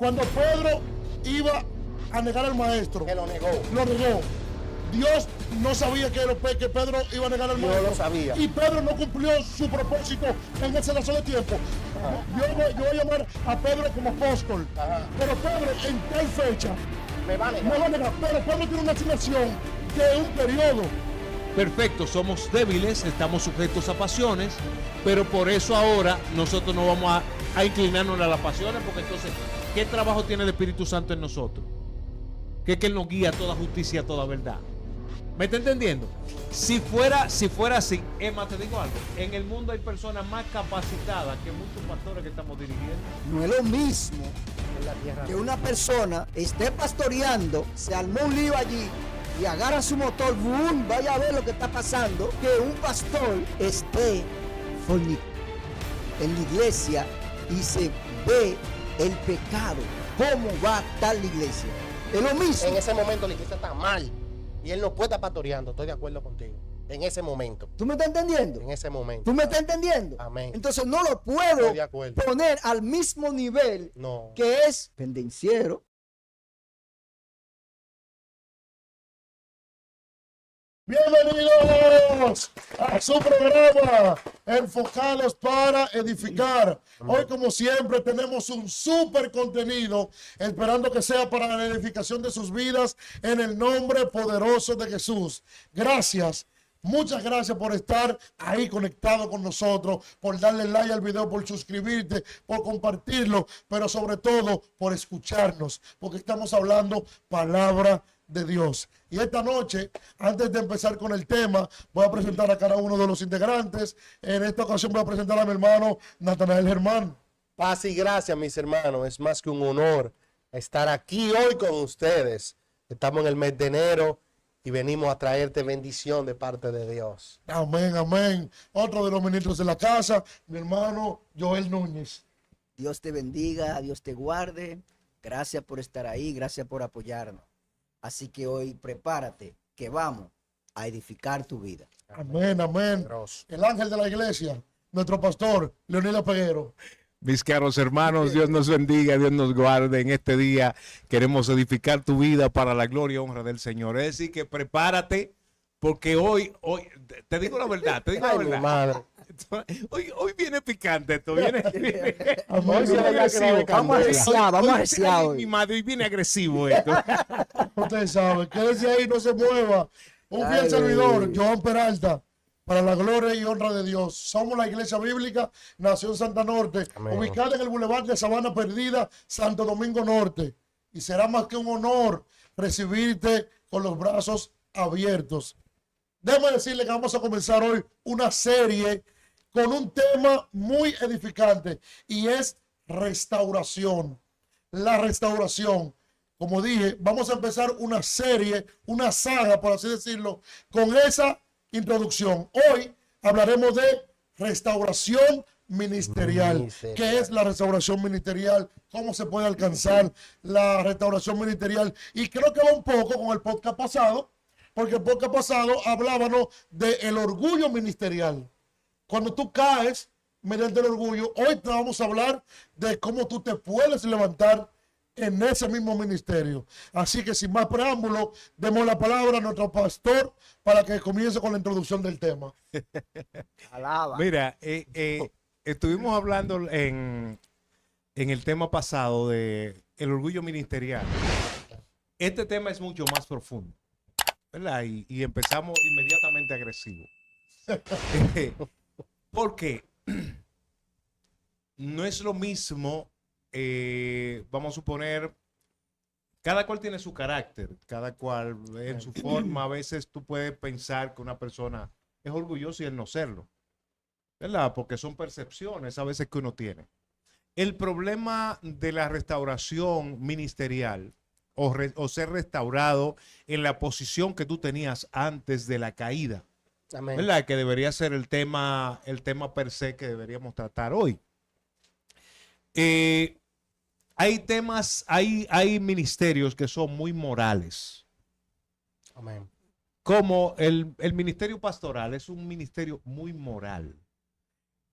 Cuando Pedro iba a negar al maestro, Que lo negó. lo negó. Dios no sabía que Pedro iba a negar al maestro. Dios lo sabía. Y Pedro no cumplió su propósito en ese lapso de tiempo. Yo voy a llamar a Pedro como apóstol. Ajá. Pero Pedro en tal fecha Me va a no negar. va a negar. Pero Pedro tiene una asignación de un periodo. Perfecto, somos débiles, estamos sujetos a pasiones, pero por eso ahora nosotros no vamos a inclinarnos a las pasiones, porque entonces, ¿qué trabajo tiene el Espíritu Santo en nosotros? Que es que Él nos guía a toda justicia, a toda verdad. ¿Me está entendiendo? Si fuera así, Emma, te digo algo, en el mundo hay personas más capacitadas que muchos pastores que estamos dirigiendo. No es lo mismo En la tierra. que una persona esté pastoreando, se armó un lío allí y agarra su motor, boom, vaya a ver lo que está pasando, que un pastor esté en la iglesia y se ve el pecado. ¿Cómo va a estar la iglesia? Es lo mismo. En ese momento la iglesia está mal. Y él no puede estar pastoreando. Estoy de acuerdo contigo. En ese momento. ¿Tú me estás entendiendo? En ese momento. ¿Tú me estás entendiendo? Amén. Entonces no lo puedo Estoy de acuerdo. poner al mismo nivel No. que es pendenciero. Bienvenidos a su programa Enfocados para Edificar. Hoy, como siempre, tenemos un súper contenido, esperando que sea para la edificación de sus vidas en el nombre poderoso de Jesús. Gracias. Muchas gracias por estar ahí conectado con nosotros, por darle like al video, por suscribirte, por compartirlo, pero sobre todo por escucharnos, porque estamos hablando palabra de Dios. Y esta noche, antes de empezar con el tema, voy a presentar a cada uno de los integrantes. En esta ocasión voy a presentar a mi hermano Natanael Germán. Paz y gracia, mis hermanos. Es más que un honor estar aquí hoy con ustedes. Estamos en el mes de enero y venimos a traerte bendición de parte de Dios. Amén, amén. Otro de los ministros de la casa, mi hermano Joel Núñez. Dios te bendiga, Dios te guarde. Gracias por estar ahí, gracias por apoyarnos. Así que hoy prepárate, que vamos a edificar tu vida. Amén, amén. Poderoso. El ángel de la iglesia, nuestro pastor, Leonidas Peguero. Mis caros hermanos, Dios nos bendiga, Dios nos guarde. En este día queremos edificar tu vida para la gloria y honra del Señor. Es decir, que prepárate, porque hoy, te digo la verdad, te digo la Ay, mi verdad. madre. Hoy viene picante esto, viene Amén. sí, agresivo. Vamos a arreciar, vamos a arreciar Ay, hoy. mi madre, hoy viene agresivo esto. Usted sabe, quédese ahí, no se mueva. Un fiel Ay, servidor, ay. Joan Peralta, para la gloria y honra de Dios. Somos la Iglesia Bíblica Nación Santa Norte, Amén. ubicada en el Boulevard de Sabana Perdida, Santo Domingo Norte. Y será más que un honor recibirte con los brazos abiertos. Déjame decirle que vamos a comenzar hoy una serie con un tema muy edificante y es restauración. La restauración. Como dije, vamos a empezar una serie, una saga, por así decirlo, con esa introducción. Hoy hablaremos de restauración ministerial. ¿Qué es la restauración ministerial? ¿Cómo se puede alcanzar la restauración ministerial? Y creo que va un poco con el podcast pasado, porque el podcast pasado hablábamos del orgullo ministerial. Cuando tú caes mediante el orgullo, hoy te vamos a hablar de cómo tú te puedes levantar en ese mismo ministerio. Así que sin más preámbulo, demos la palabra a nuestro pastor para que comience con la introducción del tema. Alaba. Mira, estuvimos hablando en el tema pasado de el orgullo ministerial. Este tema es mucho más profundo, ¿verdad? Y empezamos inmediatamente agresivo. Porque no es lo mismo, vamos a suponer, cada cual tiene su carácter, cada cual en su forma. A veces tú puedes pensar que una persona es orgullosa y el no serlo, ¿verdad? Porque son percepciones a veces que uno tiene. El problema de la restauración ministerial o ser restaurado en la posición que tú tenías antes de la caída, Amén. ¿verdad? Que debería ser el tema per se que deberíamos tratar hoy. Hay temas, hay ministerios que son muy morales. Amén. Como el ministerio pastoral es un ministerio muy moral.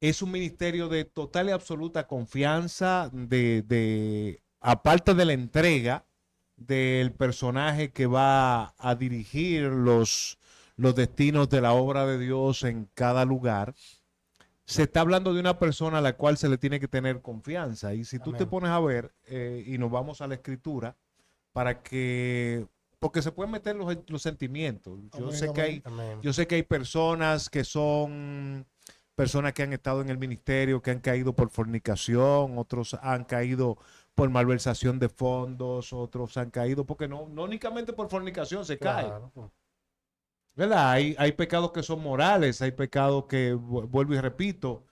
Es un ministerio de total y absoluta confianza, de aparte de la entrega del personaje que va a dirigir los destinos de la obra de Dios en cada lugar, se está hablando de una persona a la cual se le tiene que tener confianza. Y si tú te Amén. pones a ver, y nos vamos a la escritura, porque se pueden meter los sentimientos. Yo Amén, sé que amén. Amén. yo sé que hay personas que son personas que han estado en el ministerio, que han caído por fornicación, otros han caído por malversación de fondos, otros han caído porque no únicamente por fornicación se cae. Claro. ¿Verdad? Hay pecados que son morales, hay pecados que, vuelvo y repito,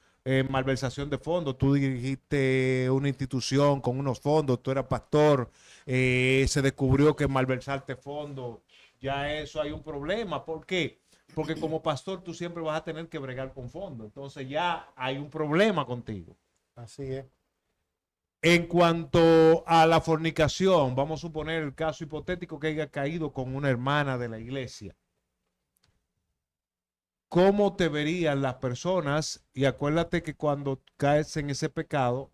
malversación de fondos. Tú dirigiste una institución con unos fondos, tú eras pastor, se descubrió que malversarte fondos, ya eso hay un problema. ¿Por qué? Porque como pastor tú siempre vas a tener que bregar con fondos. Entonces ya hay un problema contigo. Así es. En cuanto a la fornicación, vamos a suponer el caso hipotético que haya caído con una hermana de la iglesia. ¿Cómo te verían las personas? Y acuérdate que cuando caes en ese pecado,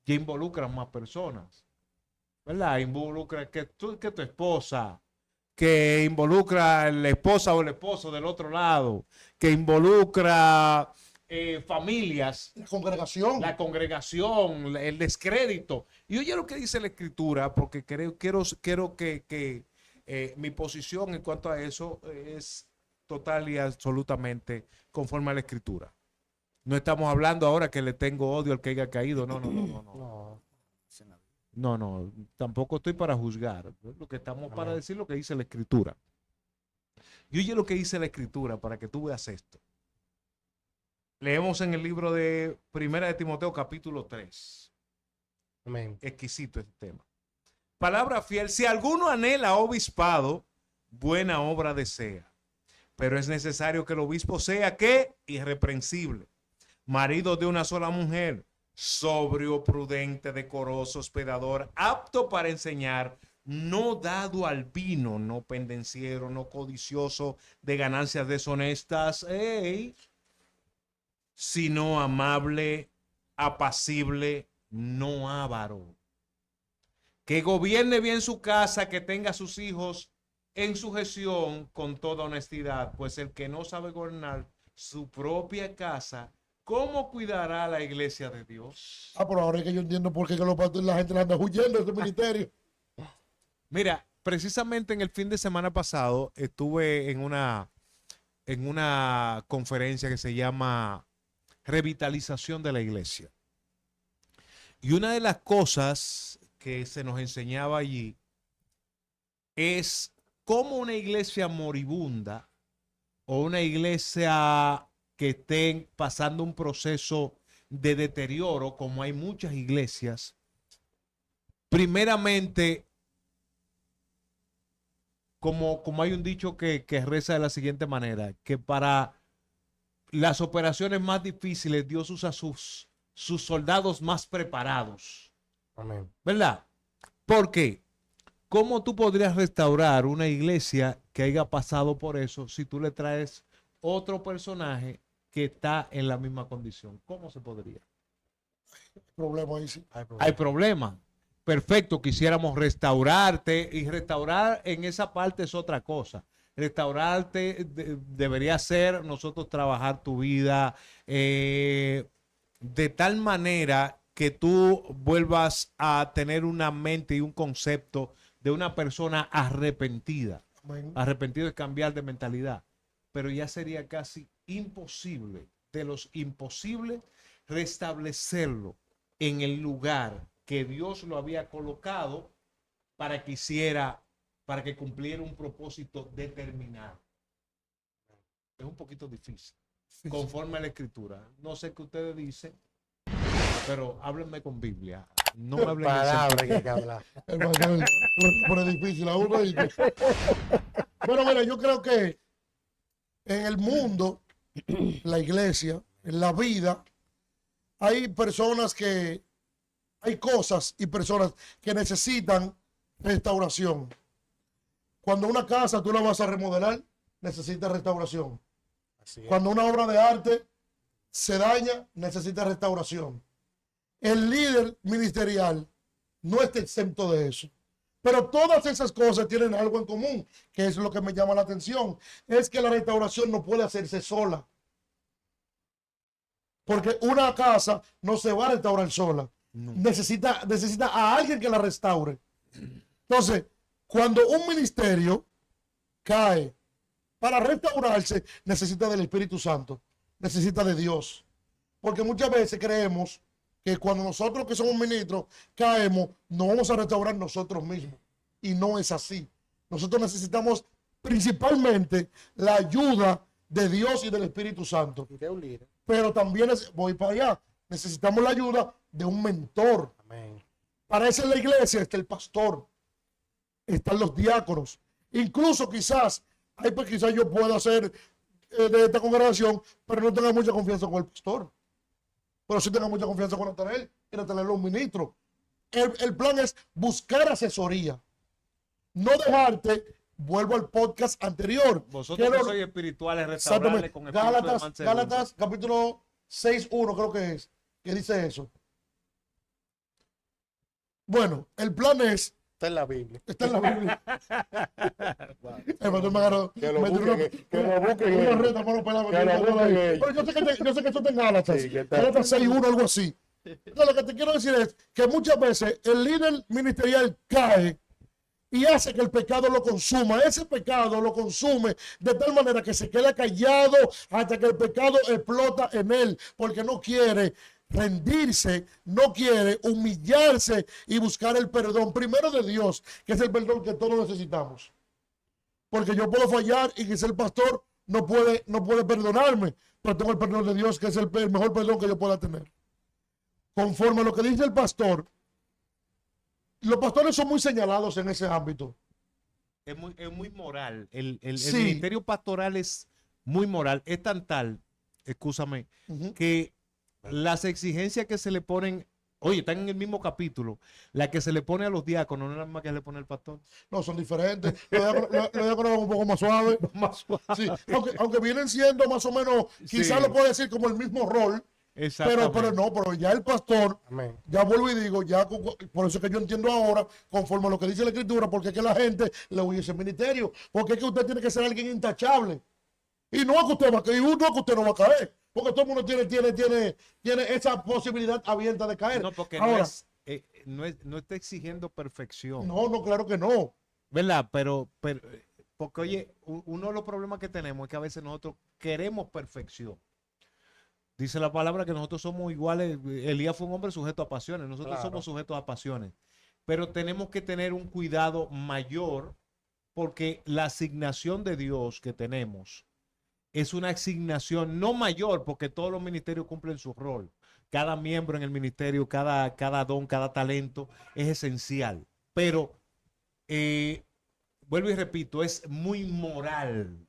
ya involucras más personas, ¿verdad? Involucra que tu esposa, que involucra la esposa o el esposo del otro lado, que involucra familias, La congregación. la congregación, el descrédito. Y oye lo que dice la escritura, porque quiero que mi posición en cuanto a eso es total y absolutamente conforme a la escritura. No estamos hablando ahora que le tengo odio al que haya caído. No. No. No, tampoco estoy para juzgar. Lo que estamos para Amén. decir lo que dice la escritura. Y oye lo que dice la escritura para que tú veas esto. Leemos en el libro de Primera de Timoteo capítulo 3. Amén. Exquisito este tema. Palabra fiel. Si alguno anhela obispado, buena obra desea. Pero es necesario que el obispo sea, ¿qué? Irreprensible. Marido de una sola mujer, sobrio, prudente, decoroso, hospedador, apto para enseñar, no dado al vino, no pendenciero, no codicioso de ganancias deshonestas, sino amable, apacible, no avaro. Que gobierne bien su casa, que tenga a sus hijos en sujeción con toda honestidad, pues el que no sabe gobernar su propia casa, ¿cómo cuidará la iglesia de Dios? Pero ahora es que yo entiendo por qué que los pastores, la gente le anda huyendo de este ministerio. Mira, precisamente en el fin de semana pasado estuve en una conferencia que se llama Revitalización de la Iglesia. Y una de las cosas que se nos enseñaba allí es cómo una iglesia moribunda o una iglesia que esté pasando un proceso de deterioro, como hay muchas iglesias, primeramente, como hay un dicho que reza de la siguiente manera, que para las operaciones más difíciles Dios usa sus soldados más preparados. Amén. ¿Verdad? ¿Por qué? ¿Cómo tú podrías restaurar una iglesia que haya pasado por eso si tú le traes otro personaje que está en la misma condición? ¿Cómo se podría? Problema ahí sí. Hay problemas. Perfecto, quisiéramos restaurarte, y restaurar en esa parte es otra cosa. Restaurarte debería ser nosotros trabajar tu vida de tal manera que tú vuelvas a tener una mente y un concepto de una persona arrepentida. Amén. Arrepentido es cambiar de mentalidad. Pero ya sería casi imposible, de los imposibles, restablecerlo en el lugar que Dios lo había colocado para que cumpliera un propósito determinado. Es un poquito difícil, Sí, conforme a la escritura. No sé qué ustedes dicen, pero háblenme con Biblia. No me hablen en Palabra que hay que hablar. Hermano, pero es difícil a uno. Bueno, mira, yo creo que en el mundo, la iglesia, en la vida, hay cosas y personas que necesitan restauración. Cuando una casa tú la vas a remodelar, necesita restauración. Así es. Cuando una obra de arte se daña, necesita restauración. El líder ministerial no está exento de eso. Pero todas esas cosas tienen algo en común, que es lo que me llama la atención. Es que la restauración no puede hacerse sola. Porque una casa no se va a restaurar sola. Necesita a alguien que la restaure. Entonces, cuando un ministerio cae, para restaurarse, necesita del Espíritu Santo, necesita de Dios. Porque muchas veces creemos que cuando nosotros que somos ministros caemos, nos vamos a restaurar nosotros mismos. Y no es así. Nosotros necesitamos principalmente la ayuda de Dios y del Espíritu Santo. Y de un líder. Pero también voy para allá. Necesitamos la ayuda de un mentor. Amén. Para eso en la iglesia está el pastor, están los diáconos. Incluso quizás yo pueda ser de esta congregación, pero no tenga mucha confianza con el pastor. Pero sí tenga mucha confianza con Nathanael y Nathanael un ministro. El plan es buscar asesoría. No dejarte, vuelvo al podcast anterior. Vosotros que sois espirituales, restaurarle con espíritu de mansedumbre. Gálatas capítulo 6:1 creo que es, que dice eso. Bueno, el plan es, Está en la Biblia. está en la Biblia. El pastor me agarró. Que lo me tiró busquen, que lo busquen una ellos. reta, mano, pelada, Que lo busquen ellos. pero yo sé que eso está en Gálatas. Sí, que está. Gálatas 6:1, algo así. Entonces, lo que te quiero decir es que muchas veces el líder ministerial cae y hace que el pecado lo consuma. Ese pecado lo consume de tal manera que se queda callado hasta que el pecado explota en él, porque no quiere rendirse, no quiere humillarse y buscar el perdón primero de Dios, que es el perdón que todos necesitamos. Porque yo puedo fallar y quizá el pastor no puede perdonarme, pero tengo el perdón de Dios, que es el mejor perdón que yo pueda tener. Conforme a lo que dice el pastor, los pastores son muy señalados en ese ámbito. Es muy moral. El Sí. ministerio pastoral es muy moral. Es tan tal, excúsame, que las exigencias que se le ponen, oye, están en el mismo capítulo, la que se le pone a los diáconos no es la misma que se le pone al pastor. No, son diferentes. Los diáconos son un poco más suaves. Más suave. Sí, aunque vienen siendo más o menos, quizás Sí. lo puedo decir como el mismo rol, pero ya el pastor, Amén. ya vuelvo y digo, por eso es que yo entiendo ahora, conforme a lo que dice la Escritura, porque es que la gente le huye ese ministerio, porque es que usted tiene que ser alguien intachable. Y no es que usted va a caer, no es que usted no va a caer, porque todo el mundo tiene esa posibilidad abierta de caer. No, porque ahora, no está exigiendo perfección. no, claro que no. ¿Verdad? Pero, porque oye, uno de los problemas que tenemos es que a veces nosotros queremos perfección. Dice la palabra que nosotros somos iguales. Elías fue un hombre sujeto a pasiones. Nosotros Claro. somos sujetos a pasiones. Pero tenemos que tener un cuidado mayor porque la asignación de Dios que tenemos es una asignación no mayor porque todos los ministerios cumplen su rol. Cada miembro en el ministerio, cada don, cada talento es esencial. Pero, vuelvo y repito, es muy moral.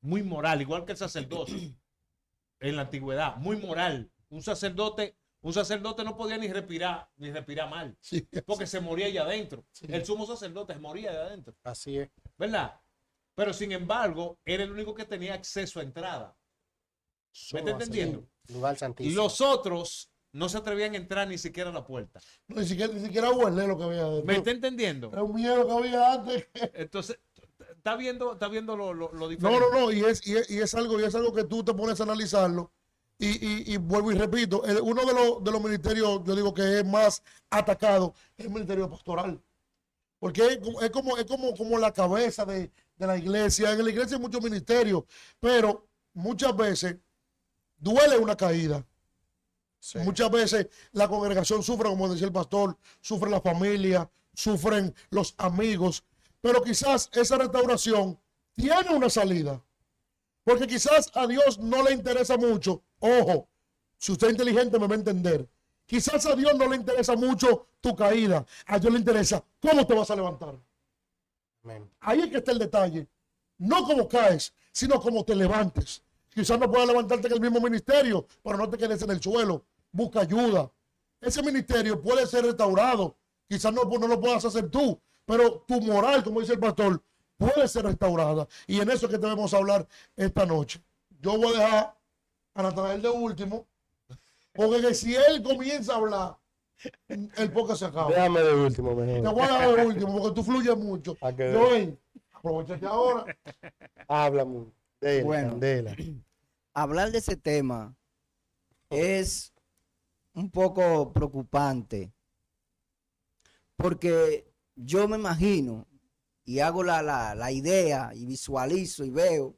Muy moral, igual que el sacerdocio. En la antigüedad, muy moral. Un sacerdote no podía ni respirar mal, Sí, porque se moría allá adentro. Sí. El sumo sacerdote se moría allá adentro, Así es. ¿verdad? Pero sin embargo, era el único que tenía acceso a entrada. ¿Me está entendiendo? Lugar santísimo. Los otros no se atrevían a entrar ni siquiera a la puerta. ni siquiera huele lo que había adentro. ¿Me está entendiendo? Era un miedo que había antes. Entonces, está viendo lo diferente. No, y es algo que tú te pones a analizarlo y vuelvo y repito, uno de los ministerios, yo digo que es más atacado, es el ministerio pastoral, porque es como la cabeza de la iglesia. En la iglesia hay muchos ministerios, pero muchas veces duele una caída. Sí. Muchas veces la congregación sufre, como decía el pastor, sufre la familia, sufren los amigos, pero quizás esa restauración tiene una salida, porque quizás a Dios no le interesa mucho. Ojo, si usted es inteligente me va a entender. Quizás a Dios no le interesa mucho tu caída, a Dios le interesa cómo te vas a levantar. Amén. Ahí es que está el detalle. No cómo caes, sino cómo te levantes. Quizás no puedas levantarte en el mismo ministerio, pero no te quedes en el suelo. Busca ayuda. Ese ministerio puede ser restaurado. Quizás no lo puedas hacer tú, pero tu moral, como dice el pastor, puede ser restaurada. Y en eso es que debemos hablar esta noche. Yo voy a dejar a Nathanael de último, porque que si él comienza a hablar, el podcast se acaba. Déjame de último, Te mejor. voy a dar el último porque tú fluyes mucho. A que Joel, aprovechate ahora. Háblame. Dele, Bueno. candela. Hablar de ese tema es un poco preocupante porque yo me imagino y hago la idea y visualizo y veo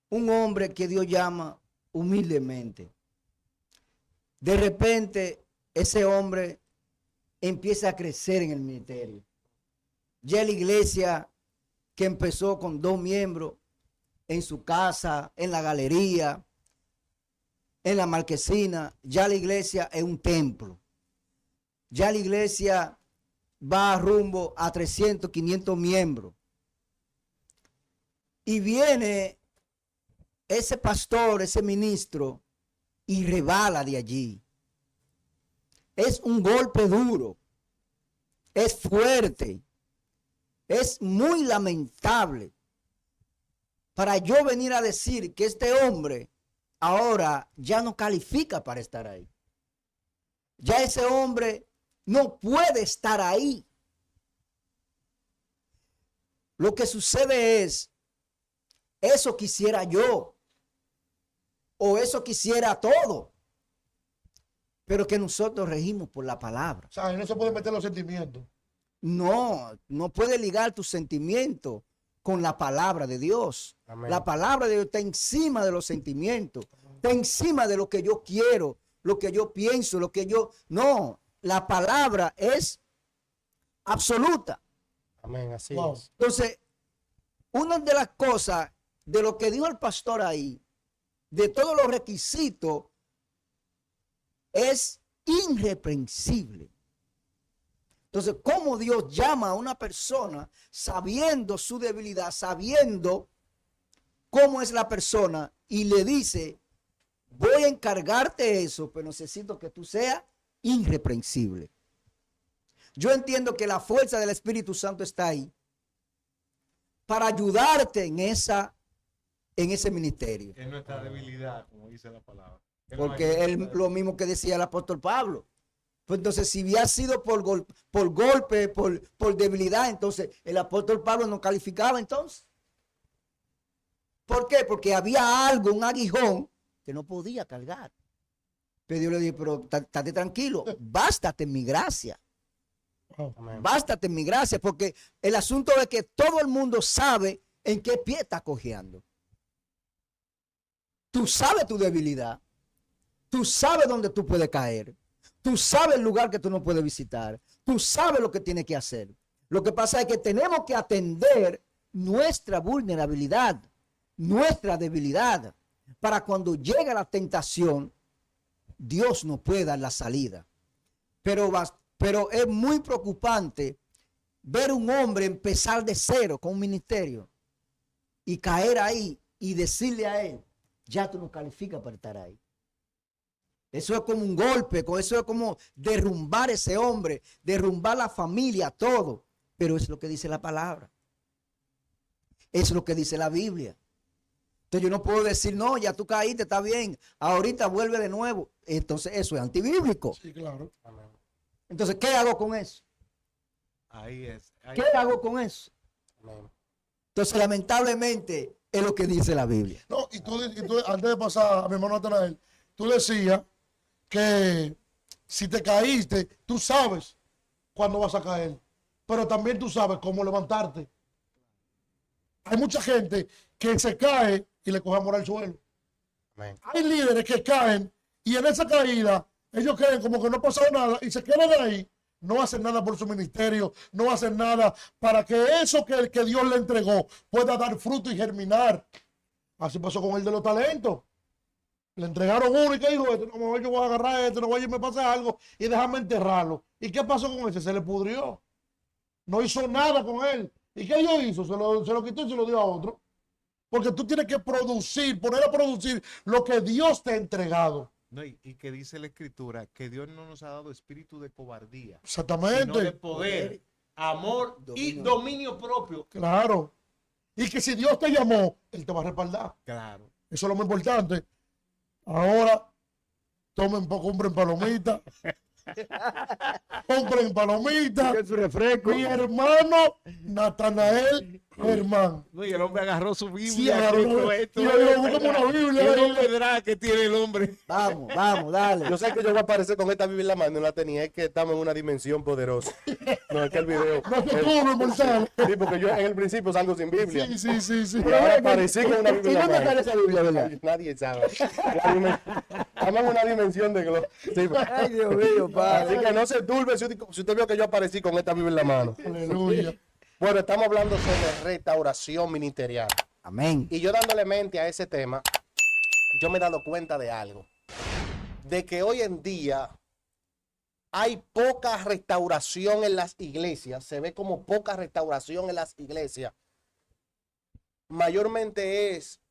un hombre que Dios llama humildemente. De repente ese hombre empieza a crecer en el ministerio. Ya la iglesia que empezó con 2 miembros en su casa, en la galería, en la marquesina, ya la iglesia es un templo. Ya la iglesia va rumbo a 300, 500 miembros. Y viene ese pastor, ese ministro, y rebala de allí. Es un golpe duro, es fuerte, es muy lamentable para yo venir a decir que este hombre ahora ya no califica para estar ahí. Ya ese hombre no puede estar ahí. Lo que sucede es, eso quisiera yo, o eso quisiera todo, pero que nosotros regimos por la palabra. O sea, no se puede meter los sentimientos. No, no puede ligar tus sentimientos con la palabra de Dios. Amén. La palabra de Dios está encima de los sentimientos, está encima de lo que yo quiero, lo que yo pienso, lo que yo... No, la palabra es absoluta. Amén, así Wow. es. Entonces, una de las cosas de lo que dijo el pastor ahí, de todos los requisitos, es irreprensible. Entonces, ¿cómo Dios llama a una persona sabiendo su debilidad, sabiendo cómo es la persona y le dice, voy a encargarte eso, pero necesito que tú seas irreprensible? Yo entiendo que la fuerza del Espíritu Santo está ahí para ayudarte en ese ministerio. Es nuestra debilidad, como dice la palabra. Porque es lo mismo que decía el apóstol Pablo. Pues entonces, si había sido por golpe, por debilidad, entonces el apóstol Pablo no calificaba entonces. ¿Por qué? Porque había algo, un aguijón, que no podía cargar. Pero Dios le dijo, pero estate tranquilo, bástate en mi gracia. Amén. Bástate en mi gracia, porque el asunto es que todo el mundo sabe en qué pie está cojeando. Tú sabes tu debilidad. Tú sabes dónde tú puedes caer. Tú sabes el lugar que tú no puedes visitar. Tú sabes lo que tienes que hacer. Lo que pasa es que tenemos que atender nuestra vulnerabilidad, nuestra debilidad, para cuando llegue la tentación, Dios nos puede dar la salida. Pero es muy preocupante ver un hombre empezar de cero con un ministerio y caer ahí y decirle a él, ya tú no calificas para estar ahí. Eso es como un golpe, eso es como derrumbar ese hombre, derrumbar la familia, todo. Pero es lo que dice la palabra. Es lo que dice la Biblia. Entonces yo no puedo decir, no, ya tú caíste, está bien, ahorita vuelve de nuevo. Entonces eso es antibíblico. Sí, claro. Amén. Entonces, ¿qué hago con eso? Ahí es. Ahí ¿Qué hago con eso? Amén. Entonces, lamentablemente, es lo que dice la Biblia. No, y tú, antes de pasar a mi hermano Natanael, tú decías que si te caíste, tú sabes cuándo vas a caer, pero también tú sabes cómo levantarte. Hay mucha gente que se cae y le coge amor al suelo. Amén. Hay líderes que caen y en esa caída ellos creen como que no ha pasado nada y se quedan ahí. No hacen nada por su ministerio, no hacen nada para que eso que Dios le entregó pueda dar fruto y germinar. Así pasó con el de los talentos. Le entregaron uno y que dijo, no, yo voy a agarrar esto, no voy a me pasa algo y déjame enterrarlo. ¿Y qué pasó con ese? Se le pudrió. No hizo nada con él. ¿Y qué Dios hizo? Se lo quitó y se lo dio a otro. Porque tú tienes que producir, poner a producir lo que Dios te ha entregado. No, y que dice la Escritura que Dios no nos ha dado espíritu de cobardía, Exactamente. sino de poder, amor y dominio propio. Claro. Y que si Dios te llamó, Él te va a respaldar. Claro. Eso es lo más importante. Ahora, tomen poco, compren palomitas. Compren palomitas. Que su refresco. Mi hermano Natanael Germán. No, y el hombre agarró su Biblia. Sí, agarró Cristo, una- esto y yo es digo, búscame una Biblia, ¿Qué ahí. novedad que tiene el hombre? Vamos, vamos, dale. Yo sé que yo voy a aparecer con esta Biblia en la mano, no la tenía, es que estamos en una dimensión poderosa. No, es que el video. No te cubre, mortal. Sí, porque yo en el principio salgo sin Biblia. Sí. Y ahora aparecí con una ¿Y Biblia en dónde la está mano. esa Biblia, verdad? Nadie sabe. Estamos en una dimensión de gloria. Sí, pues. Ay, Dios mío, Así padre. que no se turbe si usted vio que yo aparecí con esta Biblia en la mano. Aleluya. Bueno, estamos hablando sobre restauración ministerial. Amén. Y yo dándole mente a ese tema, yo me he dado cuenta de algo. De que hoy en día hay poca restauración en las iglesias. Se ve como poca restauración en las iglesias. Mayormente es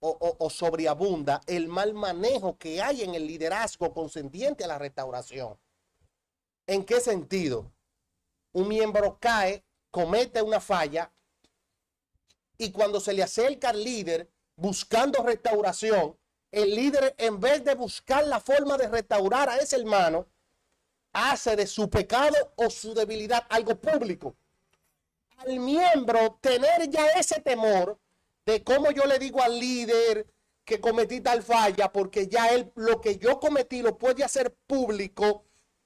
o sobreabunda el mal manejo que hay en el liderazgo consentiente a la restauración. ¿En qué sentido? Un miembro cae, comete una falla y cuando se le acerca al líder buscando restauración, el líder en vez de buscar la forma de restaurar a ese hermano, hace de su pecado o su debilidad algo público. Al miembro tener ya ese temor de cómo yo le digo al líder que cometí tal falla, porque ya él lo que yo cometí lo puede hacer público.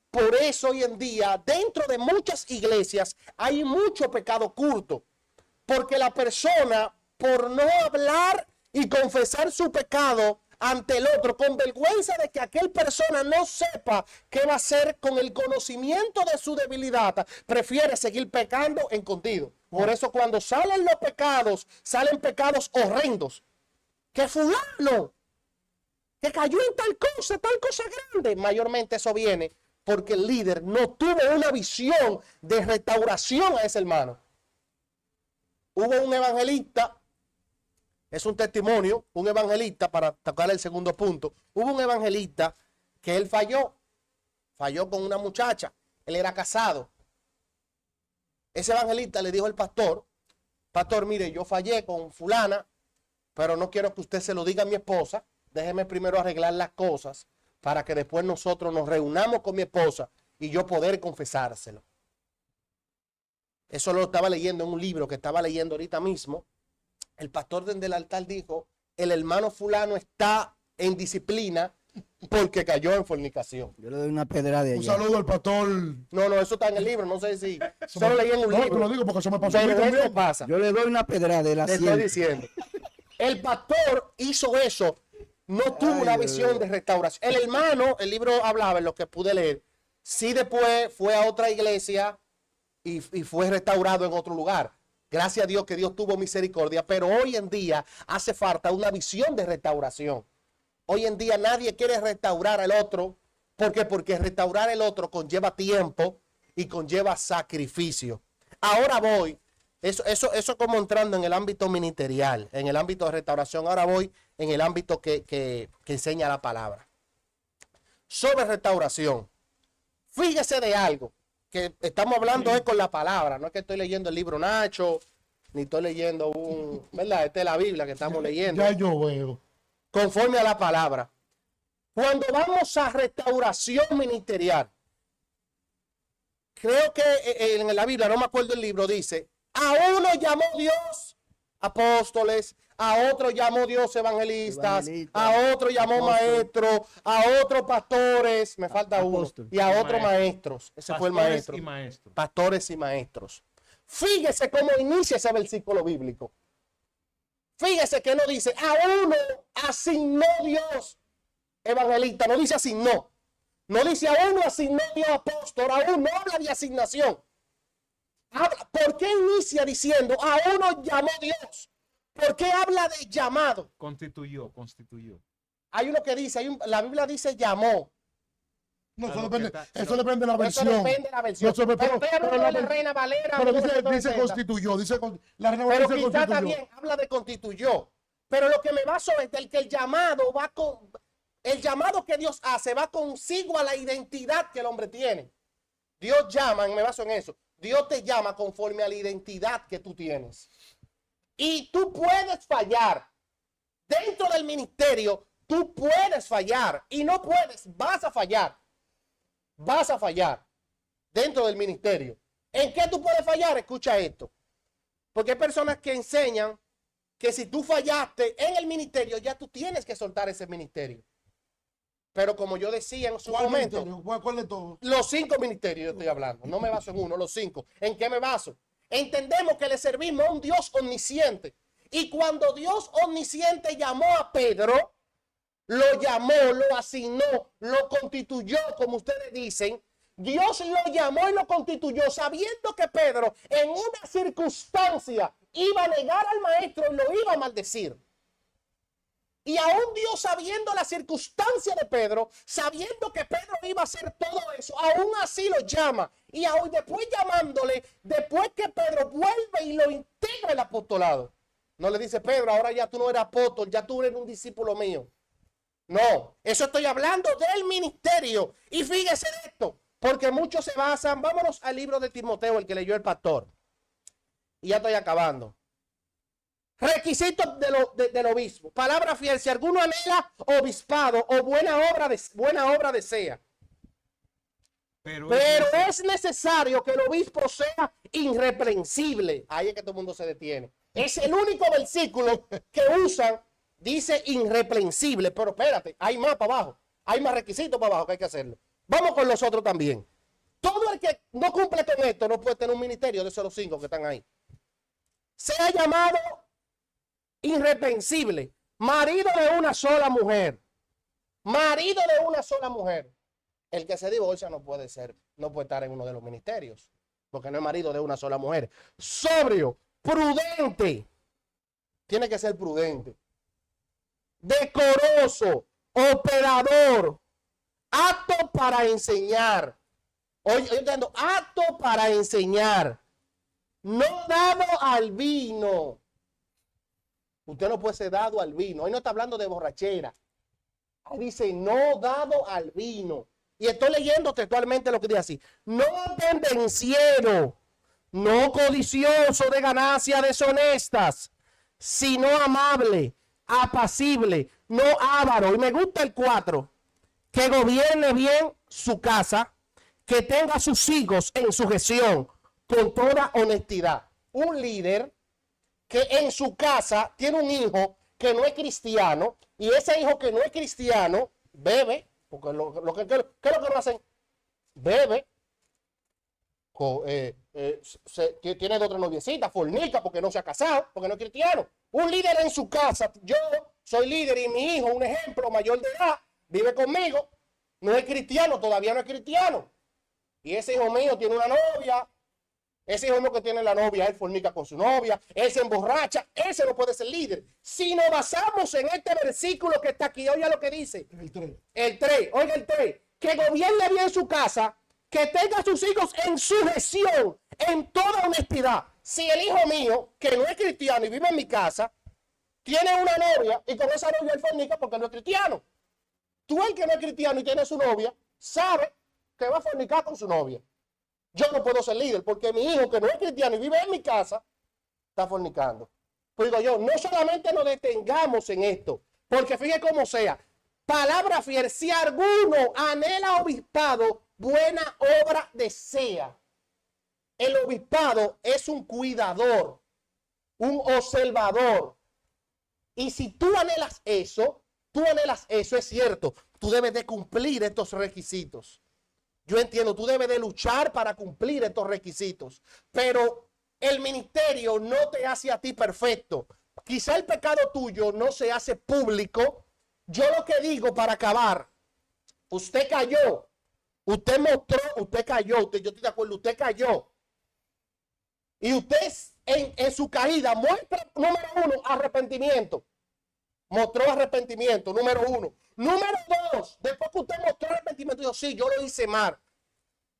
Por eso hoy en día dentro de muchas iglesias hay mucho pecado oculto, porque la persona por no hablar y confesar su pecado ante el otro, con vergüenza de que aquel persona no sepa qué va a hacer con el conocimiento de su debilidad, prefiere seguir pecando escondido. Por eso cuando salen los pecados, salen pecados horrendos. Que fulano, que cayó en tal cosa grande. Mayormente eso viene porque el líder no tuvo una visión de restauración a ese hermano. Hubo un evangelista, es un testimonio, un evangelista, para tocar el segundo punto. Hubo un evangelista que él falló con una muchacha, él era casado. Ese evangelista le dijo al pastor, mire, yo fallé con fulana, pero no quiero que usted se lo diga a mi esposa, déjeme primero arreglar las cosas para que después nosotros nos reunamos con mi esposa y yo poder confesárselo. Eso lo estaba leyendo en un libro que estaba leyendo ahorita mismo. El pastor desde el altar dijo, el hermano fulano está en disciplina porque cayó en fornicación. Yo le doy una pedrada de Un allá. saludo al pastor. No, eso está en el libro, no sé si solo leí en un No, te libro. lo digo porque eso me pasó a mí Pero eso también. pasa. Yo le doy una pedrada de la Te estoy siempre. diciendo. El pastor hizo eso. No tuvo una visión de restauración. El hermano, el libro hablaba en lo que pude leer. Sí, después fue a otra iglesia y fue restaurado en otro lugar. Gracias a Dios que Dios tuvo misericordia. Pero hoy en día hace falta una visión de restauración. Hoy en día nadie quiere restaurar al otro. ¿Por qué? Porque restaurar el otro conlleva tiempo y conlleva sacrificio. Ahora voy. Eso como entrando en el ámbito ministerial, en el ámbito de restauración. Ahora voy en el ámbito que enseña la palabra. Sobre restauración. Fíjese de algo, que estamos hablando es con la palabra. No es que estoy leyendo el libro Nacho, ni estoy leyendo ¿verdad? Esta es la Biblia que estamos leyendo. Ya yo veo. Conforme a la palabra. Cuando vamos a restauración ministerial, creo que en la Biblia, no me acuerdo el libro, dice, a uno llamó Dios apóstoles, a otro llamó Dios evangelistas, a otro llamó maestros, a otro pastores, me falta uno, Apóstol. y a otro Maestro. maestros. Ese fue el Pastores maestro. y maestros. Pastores y maestros. Fíjese cómo inicia ese versículo bíblico. Fíjese que no dice, a uno asignó Dios evangelista, no dice asignó. No dice a uno asignó Dios apóstol, a uno habla de asignación. ¿Por qué inicia diciendo a uno llamó Dios? ¿Por qué habla de llamado? Constituyó. Hay uno que dice, la Biblia dice llamó. No, eso Claro, depende, que eso depende de la Eso versión. depende de la versión. No, pero- Pero estoy hablando de la pero- Reina Valera. Pero 1960. dice constituyó, la Reina Pero Valera dice quizá constituyó. también habla de constituyó. Pero lo que me baso es del que el llamado va con... El llamado que Dios hace va consigo a la identidad que el hombre tiene. Dios llama, me baso en eso. Dios te llama conforme a la identidad que tú tienes. Y tú puedes fallar. Dentro del ministerio, tú tú puedes fallar y no puedes, vas a fallar. Vas a fallar dentro del ministerio. ¿En qué tú puedes fallar? Escucha esto. Porque hay personas que enseñan que si tú fallaste en el ministerio, ya tú tienes que soltar ese ministerio. Pero como yo decía en su momento, ministerio? ¿Cuál de todos? los 5 ministerios yo estoy hablando, no me baso en uno, los 5. ¿En qué me baso? Entendemos que le servimos a un Dios omnisciente. Y cuando Dios omnisciente llamó a Pedro, lo llamó, lo asignó, lo constituyó, como ustedes dicen. Dios lo llamó y lo constituyó sabiendo que Pedro en una circunstancia iba a negar al maestro y lo iba a maldecir. Y aún Dios, sabiendo la circunstancia de Pedro, sabiendo que Pedro iba a hacer todo eso, aún así lo llama. Y aún después llamándole, después que Pedro vuelve y lo integra el apostolado, no le dice: Pedro, ahora ya tú no eres apóstol, ya tú eres un discípulo mío. No, eso estoy hablando del ministerio. Y fíjese de esto, porque muchos se basan, vámonos al libro de Timoteo, el que leyó el pastor. Y ya estoy acabando. Requisitos del obispo. Palabra fiel: si alguno anhela obispado o buena obra desea. Pero es necesario que el obispo sea irreprensible. Ahí es que todo el mundo se detiene. Es el único versículo que usan. Dice irreprensible. Pero espérate, hay más para abajo. Hay más requisitos para abajo que hay que hacerlo. Vamos con los otros también. Todo el que no cumple con esto no puede tener un ministerio de esos los 5 que están ahí. Sea llamado irreprensible, marido de una sola mujer. Marido de una sola mujer. El que se divorcia no puede estar en uno de los ministerios, porque no es marido de una sola mujer. Sobrio, prudente. Tiene que ser prudente. Decoroso, operador, apto para enseñar. Oye, yo entiendo, apto para enseñar. No dado al vino. Usted no puede ser dado al vino. Hoy no está hablando de borrachera. Ahí dice: no dado al vino. Y estoy leyendo textualmente lo que dice así: no pendenciero, no codicioso de ganancias deshonestas, sino amable, apacible, no avaro. Y me gusta el 4, que gobierne bien su casa, que tenga a sus hijos en sujeción con toda honestidad. Un líder que en su casa tiene un hijo que no es cristiano, y ese hijo que no es cristiano bebe, porque ¿qué es lo que no hacen? Bebe, tiene de otra noviecita, fornica porque no se ha casado, porque no es cristiano. Un líder en su casa, yo soy líder y mi hijo, un ejemplo, mayor de edad, vive conmigo, no es cristiano, todavía no es cristiano. Y ese hijo mío tiene una novia. Ese hijo mío que tiene la novia, él fornica con su novia, él se emborracha, ese no puede ser líder. Si nos basamos en este versículo que está aquí, oiga lo que dice. El 3. El 3, oiga el 3. Que gobierne bien su casa, que tenga a sus hijos en sujeción, en toda honestidad. Si el hijo mío, que no es cristiano y vive en mi casa, tiene una novia y con esa novia él fornica porque no es cristiano. Tú, el que no es cristiano y tiene su novia, sabe que va a fornicar con su novia. Yo no puedo ser líder porque mi hijo, que no es cristiano y vive en mi casa, está fornicando. Pues digo yo, no solamente nos detengamos en esto, porque fíjate cómo sea. Palabra fiel: si alguno anhela obispado, buena obra desea. El obispado es un cuidador, un observador. Y si tú anhelas eso, es cierto, tú debes de cumplir estos requisitos. Yo entiendo, tú debes de luchar para cumplir estos requisitos, pero el ministerio no te hace a ti perfecto. Quizá el pecado tuyo no se hace público. Yo lo que digo para acabar: usted cayó, usted mostró, usted cayó, yo estoy de acuerdo, usted cayó. Y usted en su caída muestra, número 1, arrepentimiento. Mostró arrepentimiento, número 1. Número 2, después que usted mostró arrepentimiento, dijo: sí, yo lo hice mal.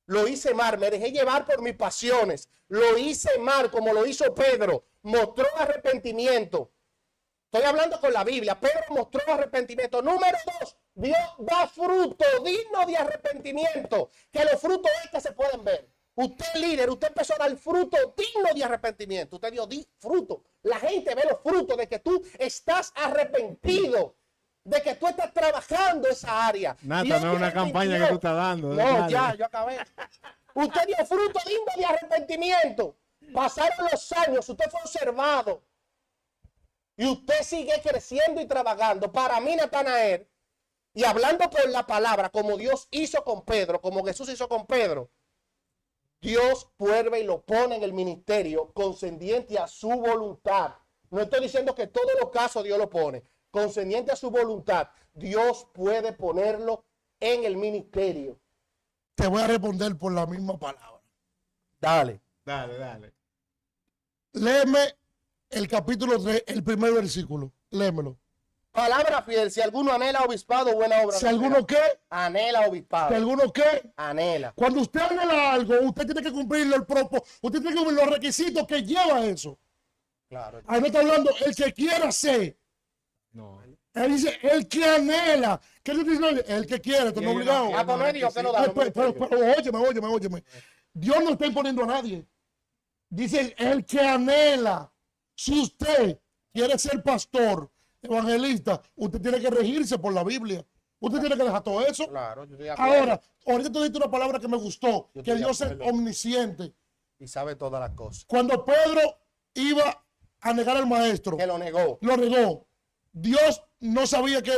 Lo hice mal, me dejé llevar por mis pasiones. Lo hice mal, como lo hizo Pedro. Mostró arrepentimiento. Estoy hablando con la Biblia. Pedro mostró arrepentimiento. Número 2, Dios da fruto digno de arrepentimiento. Que los frutos se pueden ver. Usted, líder, usted empezó a dar fruto digno de arrepentimiento. Usted dio fruto. La gente ve los frutos de que tú estás arrepentido. de que tú estás trabajando esa área. Nata, Dios no es te una campaña arrepintió. que tú estás dando. No, dale. ya, yo acabé. Usted dio fruto digno de arrepentimiento. Pasaron los años, usted fue observado. Y usted sigue creciendo y trabajando. Para mí, Natanael, y hablando por la palabra, como Dios hizo con Pedro, como Jesús hizo con Pedro, Dios vuelve y lo pone en el ministerio concendiente a su voluntad. No estoy diciendo que todos los casos Dios lo pone. Concendiente a su voluntad, Dios puede ponerlo en el ministerio. Te voy a responder por la misma palabra. Dale. Dale, dale. Léeme el capítulo 3, el primer versículo. Léemelo. Palabra fiel, si alguno anhela obispado, buena obra. Si no alguno será. qué, Anhela obispado. si alguno qué. Anhela. Cuando usted anhela algo, usted tiene que cumplir usted tiene que cumplir los requisitos que lleva eso. Claro. Ahí no está hablando el que quiera ser. No. Él dice el que anhela. ¿Qué le dice? El que quiere, esto Y no es ellos no obligado. quieren. Pues no es Dios que lo da. Pero óyeme. Dios no está imponiendo a nadie. Dice el que anhela. Si usted quiere ser pastor, evangelista, usted tiene que regirse por la Biblia. Usted tiene que dejar todo eso. Claro, yo estoy de acuerdo. Ahora, ahorita tú dijiste una palabra que me gustó, Yo que estoy de Dios es acuerdo. omnisciente. Y sabe todas las cosas. Cuando Pedro iba a negar al maestro, Que lo negó. lo negó. Dios no sabía que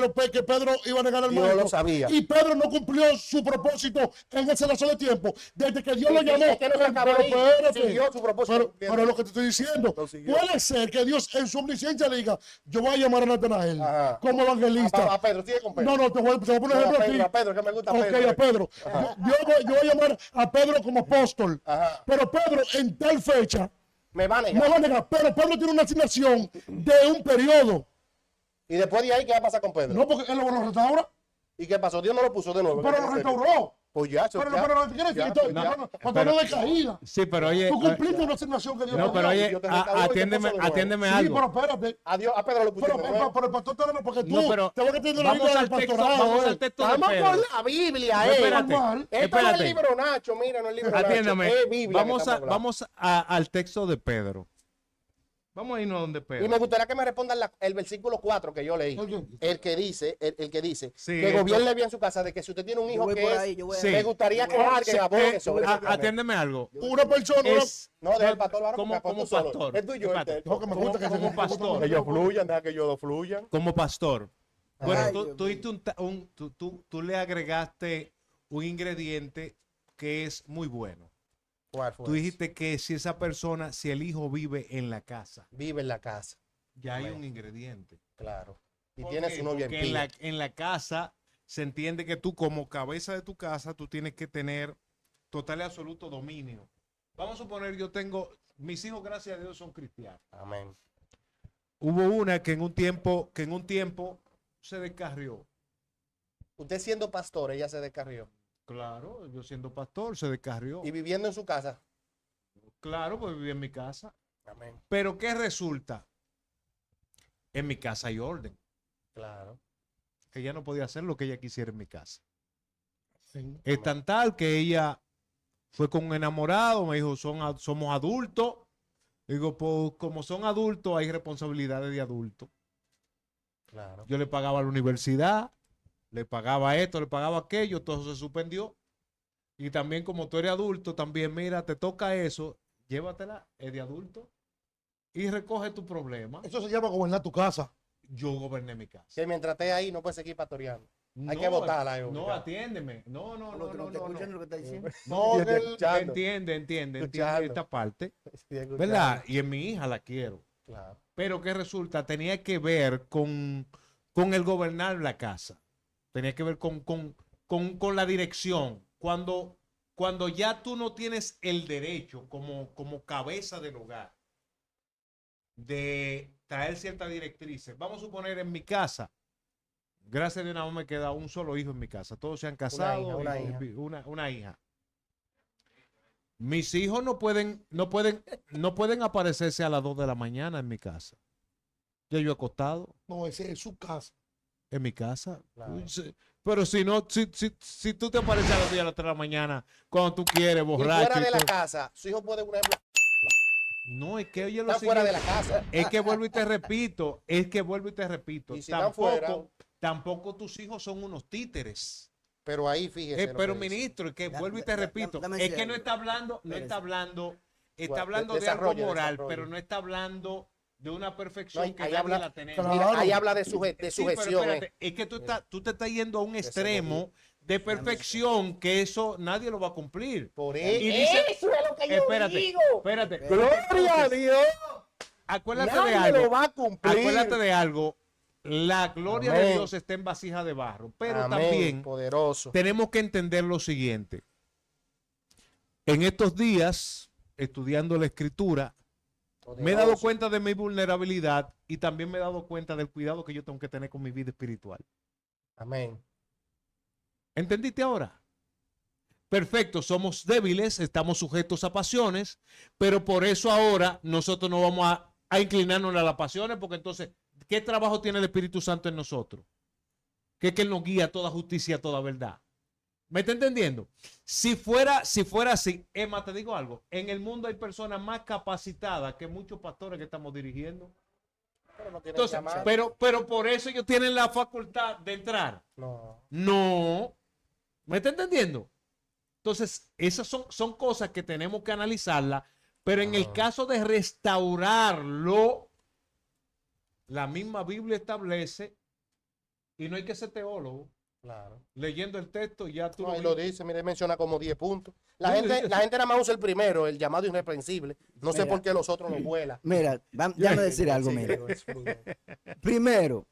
Pedro iba a negar al Dios maestro. lo sabía. Y Pedro no cumplió su propósito en ese lapso de tiempo. Desde que Dios lo Sí, llamó. es que no se acabó ahí. espérate. Siguió su propósito. Pero es lo que te estoy diciendo. Lo siguió. Puede ser que Dios en su omnisciencia diga, yo voy a llamar a Natanael Ajá. como evangelista. A Pedro, sigue con Pedro. No, te voy a poner un No, ejemplo aquí. a Pedro, que me gusta Ok, Pedro. a Pedro. Yo voy a llamar a Pedro como apóstol. Ajá. Pero Pedro, en tal fecha, Me va a no negar. va a negar. Pero Pedro tiene una asignación de un periodo. Y después de ahí, ¿qué va a pasar con Pedro? No, porque él lo restaura. ¿Y qué pasó? Dios no lo puso de nuevo. Pero lo restauró. Pues ya, eso Pero ya. no quiere decir Ya, que ya. cuando no de caída. Sí, pero oye. Tú cumpliste una asignación que Dios No, te pero dio. oye, Yo te restauro y te atiéndeme, puso de nuevo. atiéndeme Sí, algo. pero espérate. A Pedro lo puso Pero, de nuevo. pero el pastor te porque tú No, pero te vas a tener la vamos Biblia al del texto, pastorado. vamos al texto de Vamos Pedro. con la Biblia, No, espérate, normal. Esto no es espérate. el libro Nacho, mira, no es el libro Nacho. Atiéndame. Es Biblia que Vamos, estamos hablando. al texto de Pedro. Vamos a irnos donde Y Pedro. me gustaría que me respondan el versículo 4 que yo leí. ¿El El que dice, el que dice Sí, que esto- gobierne bien su casa, de que si usted tiene un Yo hijo voy que por es, ahí, yo voy Sí. me gustaría que alguien abogue sobre ese planeta. Atiéndeme algo. Una persona, Es, No, deja el pastor Varón, como, porque como tú solo. pastor. Es tuyo, Espérate, este. No, que me gusta que como se- pastor. Que ellos fluyan, deja que ellos lo fluyan. Como pastor. Bueno, Ay, tú, Dios tú mío. diste tú le agregaste un ingrediente que es muy bueno. ¿Cuál fue? Tú dijiste que si esa persona, si el hijo vive en la casa, Vive en la casa, ya hay Bueno. un ingrediente. claro. Y ¿Por tiene qué? su novia Porque en pie. en la casa se entiende que tú como cabeza de tu casa, tú tienes que tener total y absoluto dominio. Vamos a suponer, mis hijos, gracias a Dios, son cristianos. Amén. Hubo una que en un tiempo se descarrió. Usted siendo pastor, ella se descarrió. Claro, yo siendo pastor se descarrió. Y viviendo en su casa. Claro, pues viví en mi casa. Amén. Pero ¿qué resulta? En mi casa hay orden. Claro. Ella no podía hacer lo que ella quisiera en mi casa. Sí. Es tan tal que ella fue con un enamorado, me dijo, somos adultos. Digo, pues como son adultos, hay responsabilidades de adultos. Claro. Yo le pagaba la universidad, le pagaba esto, le pagaba aquello, todo se suspendió. Y también como tú eres adulto, también mira, te toca eso, llévatela, es de adulto, y recoge tu problema. Eso se llama gobernar tu casa. Yo goberné mi casa. Que mientras esté ahí no puede seguir pastoreando. Hay No, que votarla. No, atiéndeme. No. Lo que no te escuchan lo que está diciendo. No, Estoy él- escuchando. Entiende Escuchando. esta parte, Estoy escuchando. ¿verdad? Y en mi hija la quiero. Claro. Pero que resulta, tenía que ver con el gobernar la casa. Tenía que ver con la dirección. Cuando ya tú no tienes el derecho como cabeza del hogar de traer ciertas directrices. Vamos a suponer en mi casa, gracias a Dios nada más me queda un solo hijo en mi casa. Todos se han casado. Una y- hija. una hija. Mis hijos no pueden aparecerse a las 2 de la mañana en mi casa. Ya yo he acostado no, ese es su casa. en mi casa. Claro. Pero si no, si tú te apareces a las 10 a las 3 de la mañana, cuando tú quieres, Y borracho. fuera de y la todo. casa, su hijo puede, por ejemplo, No, es que oye lo estar fuera de siguiente. la casa. Es que vuelvo y te repito. Y si están fuera, tampoco tus hijos son unos títeres. Pero ahí fíjese. lo Pero que dice. ministro, es que Da- vuelvo y da- te da- repito, dame es decir que no algo. está hablando, Espérese. está Bueno, hablando de algo desarrolle, moral, desarrolle. pero no está hablando de una perfección No, ahí que nadie habla- la tenemos. Claro. Mira, ahí habla de, Sí, pero sujeción. espérate, es que tú te estás yendo a un Ese extremo de perfección que eso nadie lo va a cumplir. Por Y eso. dice- Eso es lo que yo Espérate, digo. espérate. Gloria a Dios. Acuérdate de Nadie algo. lo va a cumplir. Acuérdate de algo. La gloria de Amén. Dios está en vasija de barro. Pero Amén, también poderoso. tenemos que entender lo siguiente. En estos días, estudiando la escritura, me he dado Poderoso. cuenta de mi vulnerabilidad y también me he dado cuenta del cuidado que yo tengo que tener con mi vida espiritual. Amén. ¿Entendiste ahora? Perfecto, somos débiles, estamos sujetos a pasiones, pero por eso ahora nosotros no vamos a inclinarnos a las pasiones, porque entonces, ¿qué trabajo tiene el Espíritu Santo en nosotros? Que es que Él nos guía a toda justicia, a toda verdad. ¿Me está entendiendo? Si fuera así, Emma, te digo algo, en el mundo hay personas más capacitadas que muchos pastores que estamos dirigiendo. Pero no tiene Entonces, llamado. pero por eso ellos tienen la facultad de entrar. No. No. ¿Me está entendiendo? Entonces, esas son cosas que tenemos que analizarlas, pero en el caso de restaurarlo, la misma Biblia establece, y no hay que ser teólogo, Claro. leyendo el texto ya tú No, lo ahí lo ves. dice, mire, menciona como 10 puntos. La Sí, gente, sí, la sí. gente nada más usa el primero, el llamado irreprensible. No sé Mira. por qué los otros no vuelan. Mira, déjame decir algo, Sí, mira. pero es fruto. Primero,